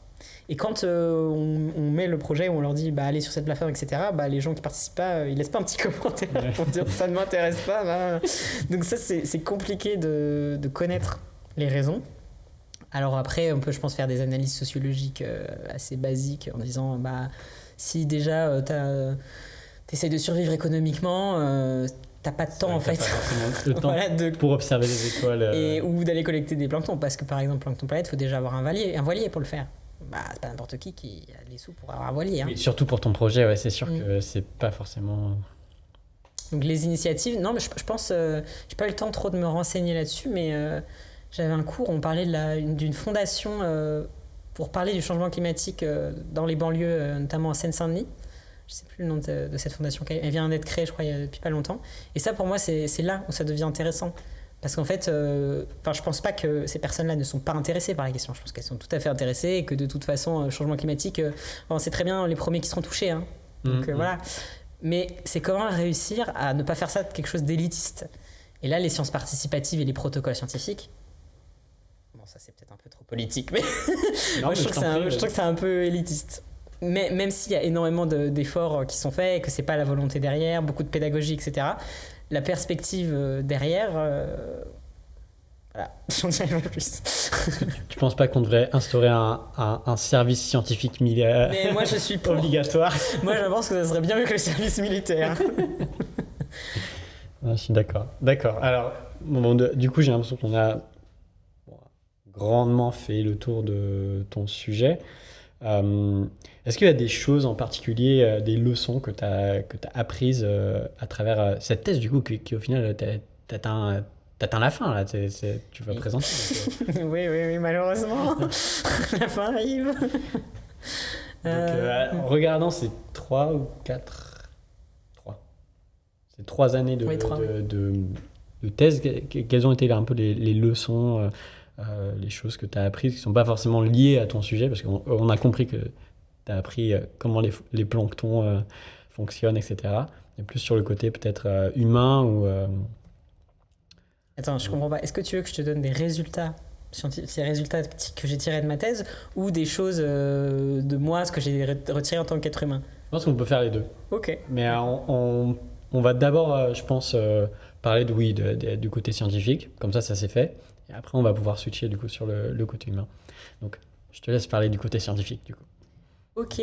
Et quand on met le projet où on leur dit allez sur cette plateforme, etc., les gens qui participent pas, ils laissent pas un petit commentaire pour dire ça ne m'intéresse pas. Donc ça, c'est compliqué de connaître les raisons. Alors après, on peut, je pense, faire des analyses sociologiques assez basiques en disant si déjà t'essayes de survivre économiquement, t'as pas de temps en fait. Le temps pour observer les étoiles. Ou d'aller collecter des planctons, parce que par exemple, Plancton Planet, il faut déjà avoir un voilier pour le faire. C'est pas n'importe qui a les sous pour avoir un voilier. Hein. Mais surtout pour ton projet, ouais, c'est sûr que c'est pas forcément... Donc les initiatives, non, mais je pense, j'ai pas eu le temps trop de me renseigner là-dessus, mais j'avais un cours où on parlait d'une fondation pour parler du changement climatique dans les banlieues, notamment en Seine-Saint-Denis. Je sais plus le nom de cette fondation, elle vient d'être créée, je crois, depuis pas longtemps. Et ça, pour moi, c'est là où ça devient intéressant. Parce qu'en fait, je pense pas que ces personnes-là ne sont pas intéressées par la question. Je pense qu'elles sont tout à fait intéressées et que de toute façon, le changement climatique, on sait très bien les premiers qui seront touchés. Hein. Donc voilà. Mais c'est comment réussir à ne pas faire ça quelque chose d'élitiste. Et là, les sciences participatives et les protocoles scientifiques, bon, ça c'est peut-être un peu trop politique, mais moi, je trouve que c'est un peu élitiste. Mais même s'il y a énormément d'efforts qui sont faits et que c'est pas la volonté derrière, beaucoup de pédagogie, etc., la perspective derrière, voilà, j'en dirai pas plus. Tu penses pas qu'on devrait instaurer un service scientifique militaire Mais moi, je suis obligatoire? Moi, je pense que ça serait bien mieux que le service militaire. Je suis d'accord. Alors, du coup, j'ai l'impression qu'on a grandement fait le tour de ton sujet. Est-ce qu'il y a des choses en particulier, des leçons que tu as apprises à travers cette thèse, du coup, qui au final, t'atteins la fin, là, tu vas présenter. Oui, malheureusement. La fin arrive. En regardant ces 3 années de thèse, quelles ont été un peu les leçons, les choses que tu as apprises qui ne sont pas forcément liées à ton sujet, parce qu'on a compris que tu as appris comment les planctons fonctionne, etc. Et plus sur le côté peut-être humain ou... Attends, je comprends pas. Est-ce que tu veux que je te donne des résultats scientifiques, ces résultats que j'ai tirés de ma thèse, ou des choses de moi, ce que j'ai retiré en tant qu'être humain? Je pense qu'on peut faire les deux. Ok. Mais on va d'abord, je pense, parler du côté scientifique. Comme ça c'est fait. Et après, on va pouvoir switcher du coup sur le côté humain. Donc, je te laisse parler du côté scientifique du coup. Ok.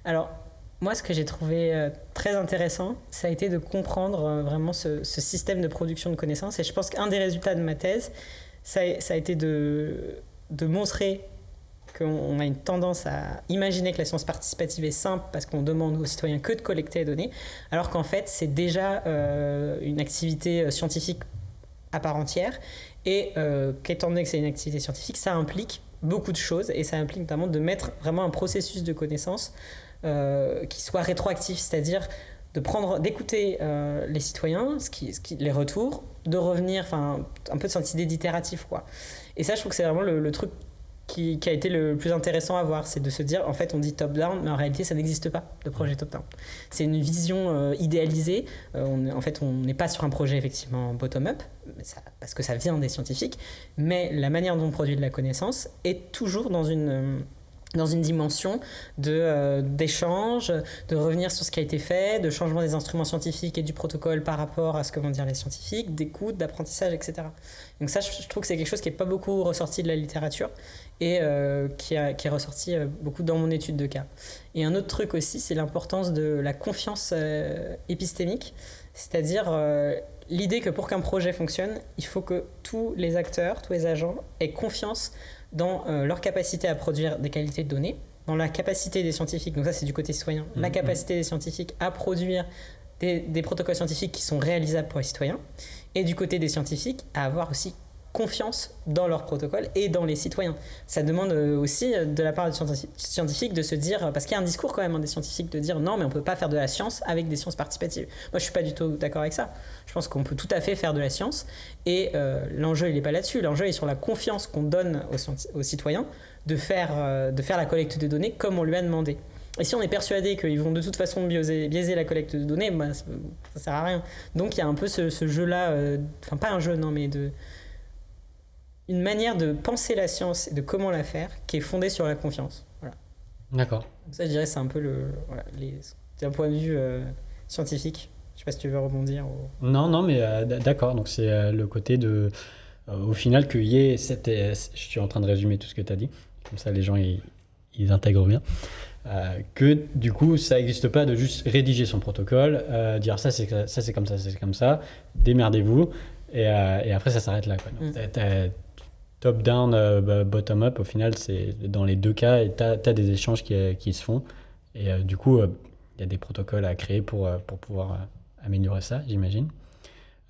Alors, moi, ce que j'ai trouvé très intéressant, ça a été de comprendre vraiment ce système de production de connaissances. Et je pense qu'un des résultats de ma thèse, ça a été de montrer qu'on a une tendance à imaginer que la science participative est simple parce qu'on demande aux citoyens que de collecter les données, alors qu'en fait, c'est déjà une activité scientifique à part entière. Et qu'étant donné que c'est une activité scientifique, ça implique beaucoup de choses, et ça implique notamment de mettre vraiment un processus de connaissance qui soit rétroactif, c'est-à-dire d'écouter les citoyens, les retours, de revenir, enfin un peu de cette idée d'itératif, quoi. Et ça, je trouve que c'est vraiment le truc qui a été le plus intéressant à voir, c'est de se dire, en fait, on dit top-down, mais en réalité, ça n'existe pas, de projet top-down. C'est une vision idéalisée. En fait, on n'est pas sur un projet, effectivement, bottom-up, parce que ça vient des scientifiques, mais la manière dont on produit de la connaissance est toujours dans une dimension d'échange, de revenir sur ce qui a été fait, de changement des instruments scientifiques et du protocole par rapport à ce que vont dire les scientifiques, d'écoute, d'apprentissage, etc. Donc ça, je trouve que c'est quelque chose qui n'est pas beaucoup ressorti de la littérature et qui est ressorti beaucoup dans mon étude de cas. Et un autre truc aussi, c'est l'importance de la confiance épistémique, c'est-à-dire l'idée que pour qu'un projet fonctionne, il faut que tous les acteurs, tous les agents aient confiance dans leur capacité à produire des qualités de données, dans la capacité des scientifiques, donc ça c'est du côté citoyen, la capacité des scientifiques à produire des protocoles scientifiques qui sont réalisables pour les citoyens, et du côté des scientifiques à avoir aussi confiance dans leurs protocoles et dans les citoyens. Ça demande aussi de la part des scientifiques de se dire, parce qu'il y a un discours quand même des scientifiques de dire non mais on peut pas faire de la science avec des sciences participatives. Moi je suis pas du tout d'accord avec ça. Je pense qu'on peut tout à fait faire de la science et l'enjeu il est pas là-dessus, l'enjeu est sur la confiance qu'on donne aux citoyens de faire la collecte de données comme on lui a demandé. Et si on est persuadé qu'ils vont de toute façon biaiser la collecte de données, bah, ça sert à rien. Donc il y a un peu ce jeu-là, enfin pas un jeu non mais une manière de penser la science et de comment la faire qui est fondée sur la confiance. Voilà. D'accord. Ça, je dirais, c'est un peu d'un point de vue scientifique. Je sais pas si tu veux rebondir. Non, mais d'accord. Donc c'est le côté de, au final, qu'il y ait cette... je suis en train de résumer tout ce que tu as dit. Comme ça, les gens, ils intègrent bien. Que du coup, ça n'existe pas de juste rédiger son protocole, dire ça c'est comme ça, c'est comme ça, démerdez-vous, et après ça s'arrête là, quoi. Top-down, bottom-up, au final, c'est dans les deux cas, et tu as des échanges qui se font. Et du coup, il y a des protocoles à créer pour pouvoir améliorer ça, j'imagine.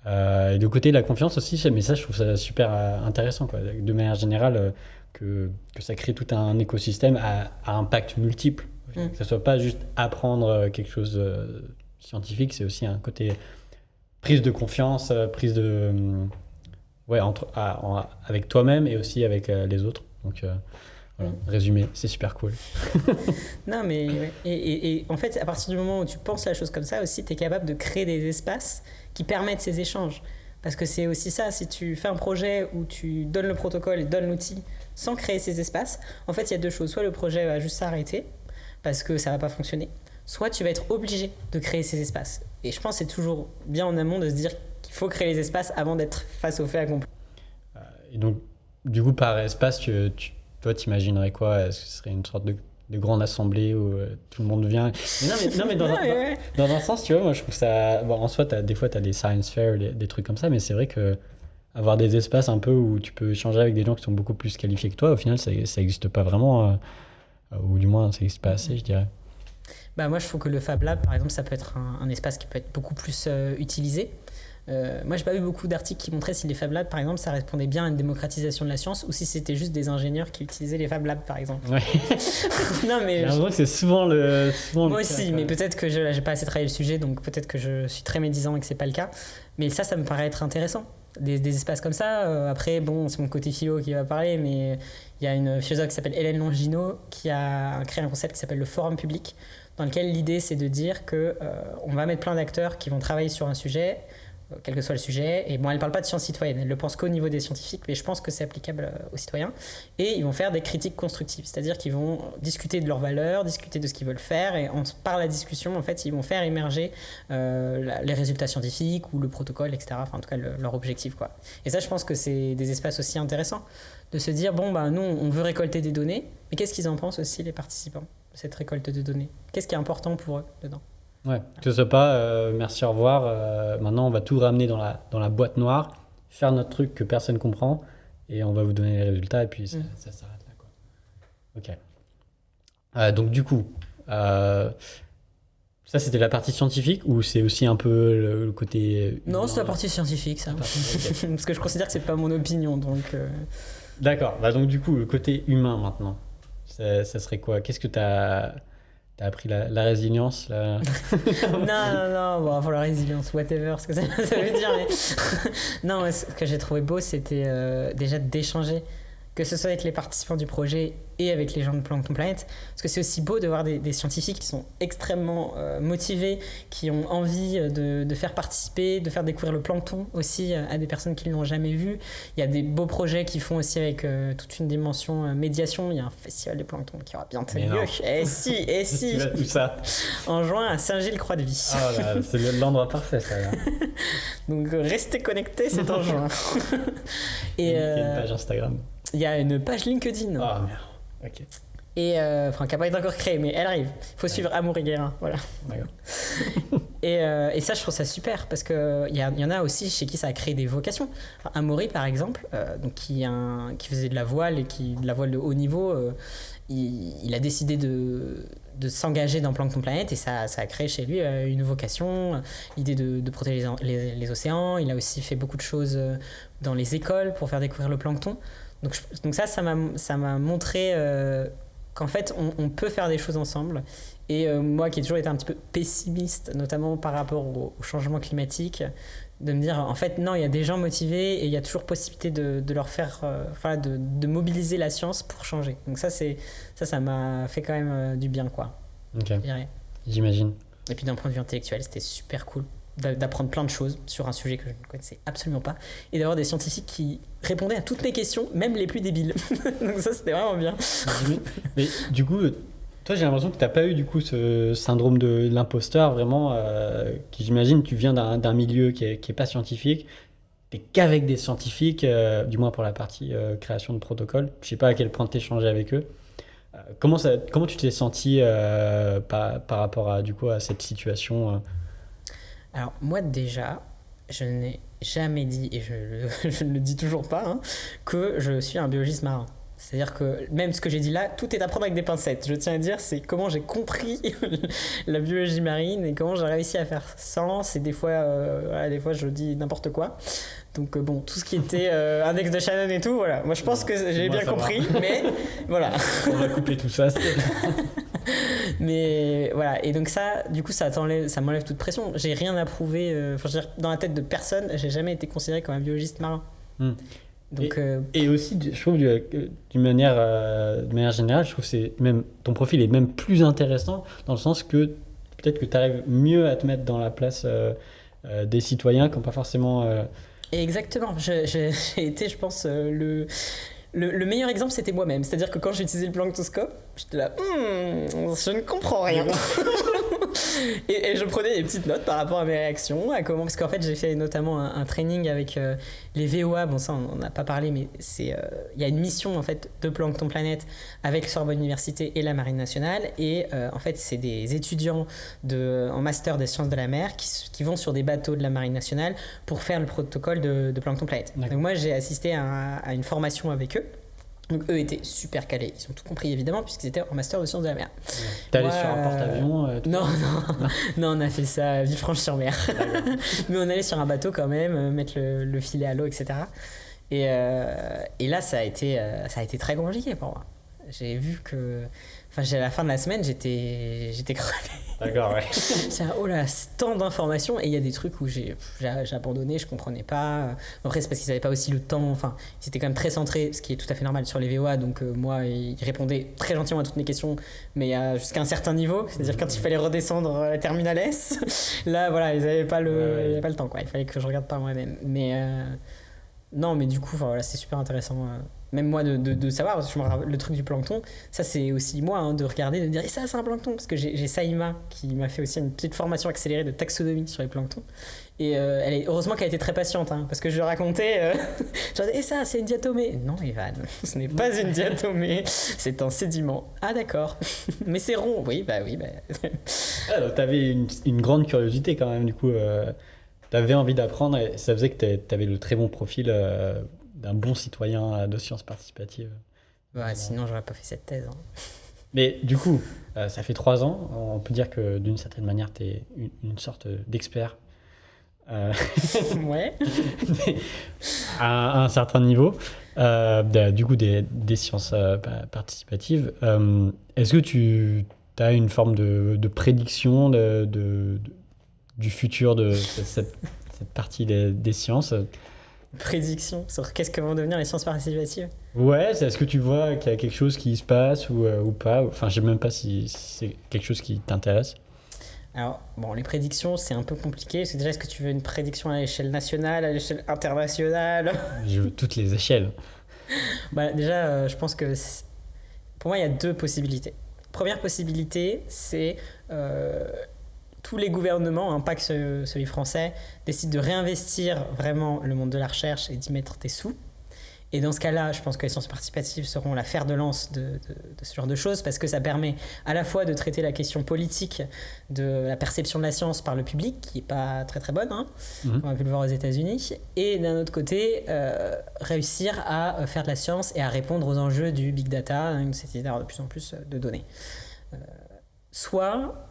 Et de côté de la confiance aussi, mais ça, je trouve ça super intéressant, quoi. De manière générale, que ça crée tout un écosystème à impact multiple. Que ce ne soit pas juste apprendre quelque chose de scientifique, c'est aussi un côté prise de confiance, prise de... ouais, avec toi-même et aussi avec les autres. Donc, voilà, résumé, c'est super cool. Non, mais ouais. Et en fait, à partir du moment où tu penses la chose comme ça aussi, tu es capable de créer des espaces qui permettent ces échanges. Parce que c'est aussi ça, si tu fais un projet où tu donnes le protocole et donnes l'outil sans créer ces espaces, en fait, il y a deux choses. Soit le projet va juste s'arrêter parce que ça ne va pas fonctionner, soit tu vas être obligé de créer ces espaces. Et je pense que c'est toujours bien en amont de se dire qu'il faut créer les espaces avant d'être face au fait accompli. Et donc, du coup, par espace, toi, t'imaginerais quoi? Est-ce que ce serait une sorte de grande assemblée où tout le monde vient? Non, mais dans un sens, tu vois, moi, je trouve ça... Bon, en soi, des fois, tu as des science fairs, des trucs comme ça, mais c'est vrai que avoir des espaces un peu où tu peux échanger avec des gens qui sont beaucoup plus qualifiés que toi, au final, ça n'existe pas vraiment, ou du moins, ça n'existe pas assez, je dirais. Bah, moi, je trouve que le Fab Lab, par exemple, ça peut être un espace qui peut être beaucoup plus utilisé. Moi, j'ai pas vu beaucoup d'articles qui montraient si les Fab Labs, par exemple, ça répondait bien à une démocratisation de la science ou si c'était juste des ingénieurs qui utilisaient les Fab Labs, par exemple. Ouais. Non, mais j'ai l'impression que c'est souvent le moi aussi, mais peut-être que j'ai pas assez travaillé le sujet, donc peut-être que je suis très médisant et que c'est pas le cas. Mais ça me paraît être intéressant. Des espaces comme ça. Après, bon, c'est mon côté philo qui va parler, mais il y a une philosophe qui s'appelle Hélène Longino qui a créé un concept qui s'appelle le forum public. dans lequel l'idée c'est de dire que on va mettre plein d'acteurs qui vont travailler sur un sujet, quel que soit le sujet. Et bon, elle ne parle pas de sciences citoyennes, elle le pense qu'au niveau des scientifiques, mais je pense que c'est applicable aux citoyens. Et ils vont faire des critiques constructives, c'est-à-dire qu'ils vont discuter de leurs valeurs, discuter de ce qu'ils veulent faire, et par la discussion, en fait, ils vont faire émerger les résultats scientifiques ou le protocole, etc. Enfin, en tout cas, leur objectif, quoi. Et ça, je pense que c'est des espaces aussi intéressants de se dire, bon, bah, nous, on veut récolter des données, mais qu'est-ce qu'ils en pensent aussi, les participants, de cette récolte de données? Qu'est-ce qui est important pour eux dedans? Ouais, que ce soit pas merci, au revoir, maintenant on va tout ramener dans la boîte noire, faire notre truc que personne comprend, et on va vous donner les résultats, et puis ça s'arrête là, quoi. Ok. Donc du coup, ça c'était la partie scientifique, ou c'est aussi un peu le côté... Non, c'est la partie scientifique, ça. Okay. Parce que je considère que c'est pas mon opinion, donc... D'accord, bah donc du coup, le côté humain maintenant, ça serait quoi? Qu'est-ce que t'as appris la résilience là? Non, bon, pour la résilience, whatever, ce que ça veut dire. Mais... non, mais ce que j'ai trouvé beau, c'était déjà d'échanger, que ce soit avec les participants du projet et avec les gens de Plancton Planet, parce que c'est aussi beau de voir des scientifiques qui sont extrêmement motivés, qui ont envie de faire participer, de faire découvrir le plancton aussi à des personnes qui ne l'ont jamais vu. Il y a des beaux projets qui font aussi avec toute une dimension médiation. Il y a un festival de plancton qui aura bientôt lieu. Et si Tu vas où ça? En juin à Saint-Gilles-Croix-de-Vie. Ah là, c'est l'endroit parfait, ça là. Donc restez connectés, c'est en juin. Et il y a une page Instagram. Il y a une page LinkedIn. Ah merde. Ok. Et enfin, qui n'a pas été encore créée, mais elle arrive. Il faut suivre Amour et Guérin, voilà. Et ça, je trouve ça super, parce qu'il y en a aussi chez qui ça a créé des vocations. Enfin, Amaury, par exemple, donc qui faisait de la voile, et de la voile de haut niveau, il a décidé de s'engager dans Plancton Planet, et ça a créé chez lui une vocation, l'idée de protéger les océans. Il a aussi fait beaucoup de choses dans les écoles pour faire découvrir le plancton. Donc ça m'a montré qu'en fait on peut faire des choses ensemble. Et moi qui ai toujours été un petit peu pessimiste, notamment par rapport au changement climatique, de me dire en fait non, il y a des gens motivés et il y a toujours possibilité de leur faire, de mobiliser la science pour changer. Donc ça m'a fait quand même du bien, quoi. Ok. Je dirais. J'imagine. Et puis d'un point de vue intellectuel, c'était super cool d'apprendre plein de choses sur un sujet que je ne connaissais absolument pas, et d'avoir des scientifiques qui répondaient à toutes mes questions, même les plus débiles. Donc ça, c'était vraiment bien. Mais du coup, toi, j'ai l'impression que tu n'as pas eu du coup ce syndrome de l'imposteur, vraiment, qui, j'imagine, tu viens d'un milieu qui est pas scientifique, tu n'es qu'avec des scientifiques, du moins pour la partie création de protocoles. Je ne sais pas à quel point tu échangé avec eux. Comment tu t'es senti par rapport à, du coup, à cette situation Alors moi déjà, je n'ai jamais dit, et je ne le dis toujours pas, hein, que je suis un biologiste marin. C'est-à-dire que même ce que j'ai dit là, tout est à prendre avec des pincettes. Je tiens à dire, c'est comment j'ai compris la biologie marine et comment j'ai réussi à faire sans. Et des fois je dis n'importe quoi. Donc bon, tout ce qui était index de Shannon et tout, voilà. Moi je pense que j'ai bien compris, mais voilà. On va couper tout ça. Mais voilà, et donc ça, du coup, ça m'enlève toute pression. J'ai rien à prouver. Enfin, je veux dire, dans la tête de personne, j'ai jamais été considéré comme un biologiste marin. Donc, et aussi, je trouve, de manière générale, je trouve que ton profil est même plus intéressant dans le sens que peut-être que tu arrives mieux à te mettre dans la place des citoyens qui n'ont pas forcément... Exactement. J'ai été, je pense, le meilleur exemple, c'était moi-même. C'est-à-dire que quand j'ai utilisé le planctoscope, j'étais là, je ne comprends rien. et je prenais des petites notes par rapport à mes réactions, parce qu'en fait j'ai fait notamment un training avec les VOA. Bon, ça on n'a pas parlé, mais il y a une mission en fait de Plancton Planet avec Sorbonne Université et la Marine nationale, et en fait c'est des étudiants en master des sciences de la mer qui vont sur des bateaux de la Marine nationale pour faire le protocole de Plancton Planet. Donc moi j'ai assisté à une formation avec eux. Donc eux étaient super calés, ils ont tout compris évidemment puisqu'ils étaient en master de sciences de la mer. T'es allé sur un porte-avions non, on a fait ça à Villefranche-sur-Mer. Mais on allait sur un bateau quand même, mettre le filet à l'eau, etc. Et là ça a été très compliqué pour moi. J'ai vu que à la fin de la semaine, j'étais crevé. D'accord, ouais. C'est oh là, tant d'informations, et il y a des trucs où j'ai abandonné, je comprenais pas. Après, c'est parce qu'ils n'avaient pas aussi le temps, enfin, ils étaient quand même très centrés, ce qui est tout à fait normal sur les VOA, donc moi, ils répondaient très gentiment à toutes mes questions, mais jusqu'à un certain niveau, c'est-à-dire quand il fallait redescendre à la terminale S, là, voilà, ils n'avaient pas, ils avaient pas le temps, quoi. Il fallait que je regarde par moi-même. Mais non, mais du coup, voilà, c'est super intéressant. Même moi de savoir, parce que le truc du plancton, ça c'est aussi moi de regarder, de dire et ça c'est un plancton, parce que j'ai Saïma qui m'a fait aussi une petite formation accélérée de taxonomie sur les planctons, et heureusement qu'elle était très patiente, parce que je lui racontais, je disais, et ça c'est une diatomée. Non Evan, ce n'est pas une diatomée, c'est un sédiment. Ah d'accord, mais c'est rond. Oui bah. Alors t'avais une grande curiosité quand même, du coup, t'avais envie d'apprendre, et ça faisait que t'avais le très bon profil d'un bon citoyen de sciences participatives. Ouais, sinon j'aurais pas fait cette thèse. Mais du coup, ça fait 3 ans, on peut dire que d'une certaine manière, tu es une sorte d'expert. Ouais. à un certain niveau, du coup des sciences participatives. Est-ce que tu as une forme de prédiction du futur de cette partie des sciences? Prédiction sur qu'est-ce que vont devenir les sciences participatives? Ouais, est-ce que tu vois qu'il y a quelque chose qui se passe ou pas? Enfin, je sais même pas si c'est quelque chose qui t'intéresse. Alors, bon, les prédictions, c'est un peu compliqué. Parce que déjà, est-ce que tu veux une prédiction à l'échelle nationale, à l'échelle internationale? Je veux toutes les échelles. Bah, déjà, je pense que pour moi, il y a 2 possibilités. Première possibilité, c'est tous les gouvernements, pas que celui français, décident de réinvestir vraiment le monde de la recherche et d'y mettre des sous. Et dans ce cas-là, je pense que les sciences participatives seront la fer de lance de ce genre de choses, parce que ça permet à la fois de traiter la question politique de la perception de la science par le public, qui n'est pas très très bonne, on a pu le voir aux États-Unis, et d'un autre côté, réussir à faire de la science et à répondre aux enjeux du big data, c'est-à-dire de plus en plus de données. Soit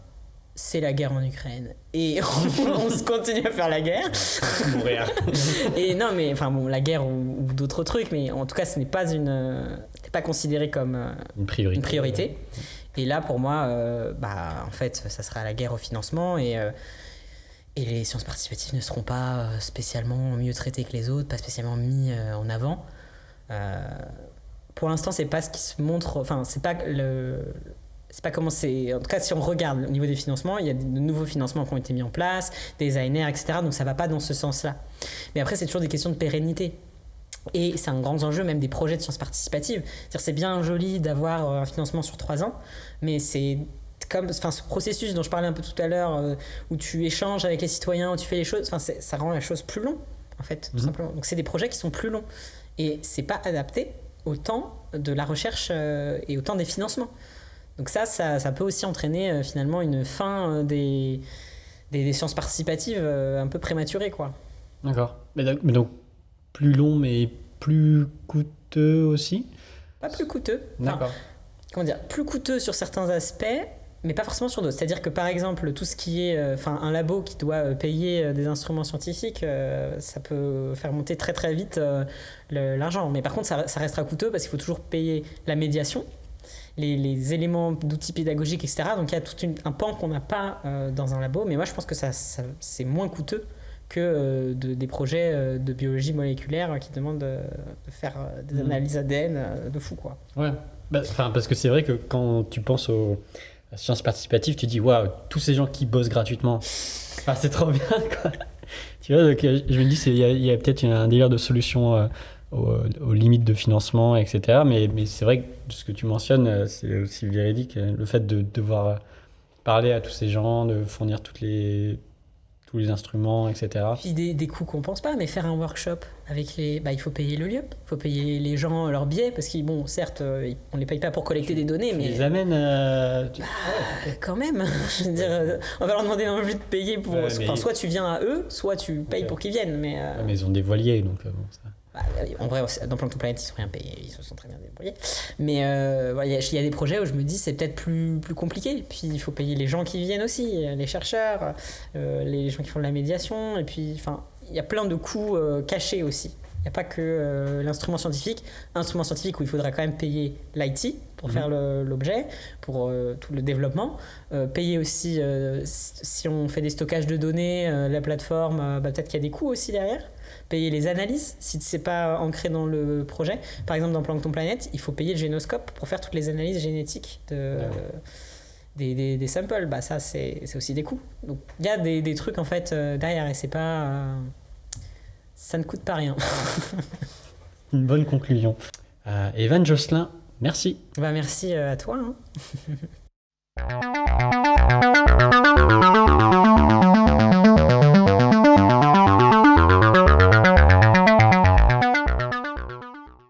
c'est la guerre en Ukraine et on se continue à faire la guerre. Mourir. Et non, mais enfin bon, la guerre ou d'autres trucs, mais en tout cas, ce n'est pas c'est pas considéré comme une priorité. Et là, pour moi, en fait, ça sera la guerre au financement et les sciences participatives ne seront pas spécialement mieux traitées que les autres, pas spécialement mis en avant. Pour l'instant, c'est pas ce qui se montre. Enfin, c'est pas comment c'est. En tout cas, si on regarde au niveau des financements, il y a de nouveaux financements qui ont été mis en place, des ANR, etc. Donc ça va pas dans ce sens-là. Mais après, c'est toujours des questions de pérennité. Et c'est un grand enjeu même des projets de sciences participatives. C'est-à-dire, c'est bien joli d'avoir un financement sur 3 ans, mais c'est comme ce processus dont je parlais un peu tout à l'heure, où tu échanges avec les citoyens, où tu fais les choses, ça rend la chose plus long, en fait, tout simplement. Donc c'est des projets qui sont plus longs. Et c'est pas adapté au temps de la recherche et au temps des financements. Donc ça peut aussi entraîner finalement une fin des sciences participatives un peu prématurée, quoi. D'accord. Mais donc plus long mais plus coûteux aussi? Pas plus coûteux. D'accord. Comment dire, plus coûteux sur certains aspects, mais pas forcément sur d'autres. C'est-à-dire que par exemple, tout ce qui est un labo qui doit payer des instruments scientifiques, ça peut faire monter très très vite l'argent. Mais par contre, ça restera coûteux parce qu'il faut toujours payer la médiation, les éléments d'outils pédagogiques, etc. Donc il y a tout un pan qu'on n'a pas dans un labo, mais moi je pense que ça c'est moins coûteux que des projets de biologie moléculaire qui demandent de faire des analyses ADN de fou, quoi. Ouais, parce que c'est vrai que quand tu penses aux sciences participatives, tu dis waouh, tous ces gens qui bossent gratuitement, c'est trop bien, quoi. Tu vois, donc je me dis il y a peut-être un délire de solution aux limites de financement, etc. Mais c'est vrai que ce que tu mentionnes, c'est aussi véridique. Le fait de devoir parler à tous ces gens, de fournir tous les instruments, etc. Puis des coûts qu'on pense pas, mais faire un workshop avec il faut payer le lieu, il faut payer les gens leurs billets, parce qu'ils, bon, certes, on les paye pas pour collecter des données, mais... Tu les amènes... quand même. Je veux dire, on va leur demander non plus de payer pour... soit tu viens à eux, soit tu payes pour qu'ils viennent, mais... mais ils ont des voiliers, donc bon, ça... En vrai, dans Plancton Planet, ils sont rien payés, ils se sont très bien débrouillés. Mais il y a des projets où je me dis c'est peut-être plus compliqué. Puis il faut payer les gens qui viennent aussi, les chercheurs, les gens qui font de la médiation. Et puis, il y a plein de coûts cachés aussi. n'y a pas que l'instrument scientifique. Instrument scientifique où il faudra quand même payer l'IT pour faire l'objet, pour tout le développement. Payer aussi, si on fait des stockages de données, la plateforme, peut-être qu'il y a des coûts aussi derrière. Payer les analyses, si c'est pas ancré dans le projet. Par exemple, dans Plancton Planet, il faut payer le génoscope pour faire toutes les analyses génétiques des samples. Ça, c'est aussi des coûts. Donc, il y a des trucs, en fait, derrière, et c'est pas... ça ne coûte pas rien. Une bonne conclusion. Evan Josselin, merci. Merci à toi.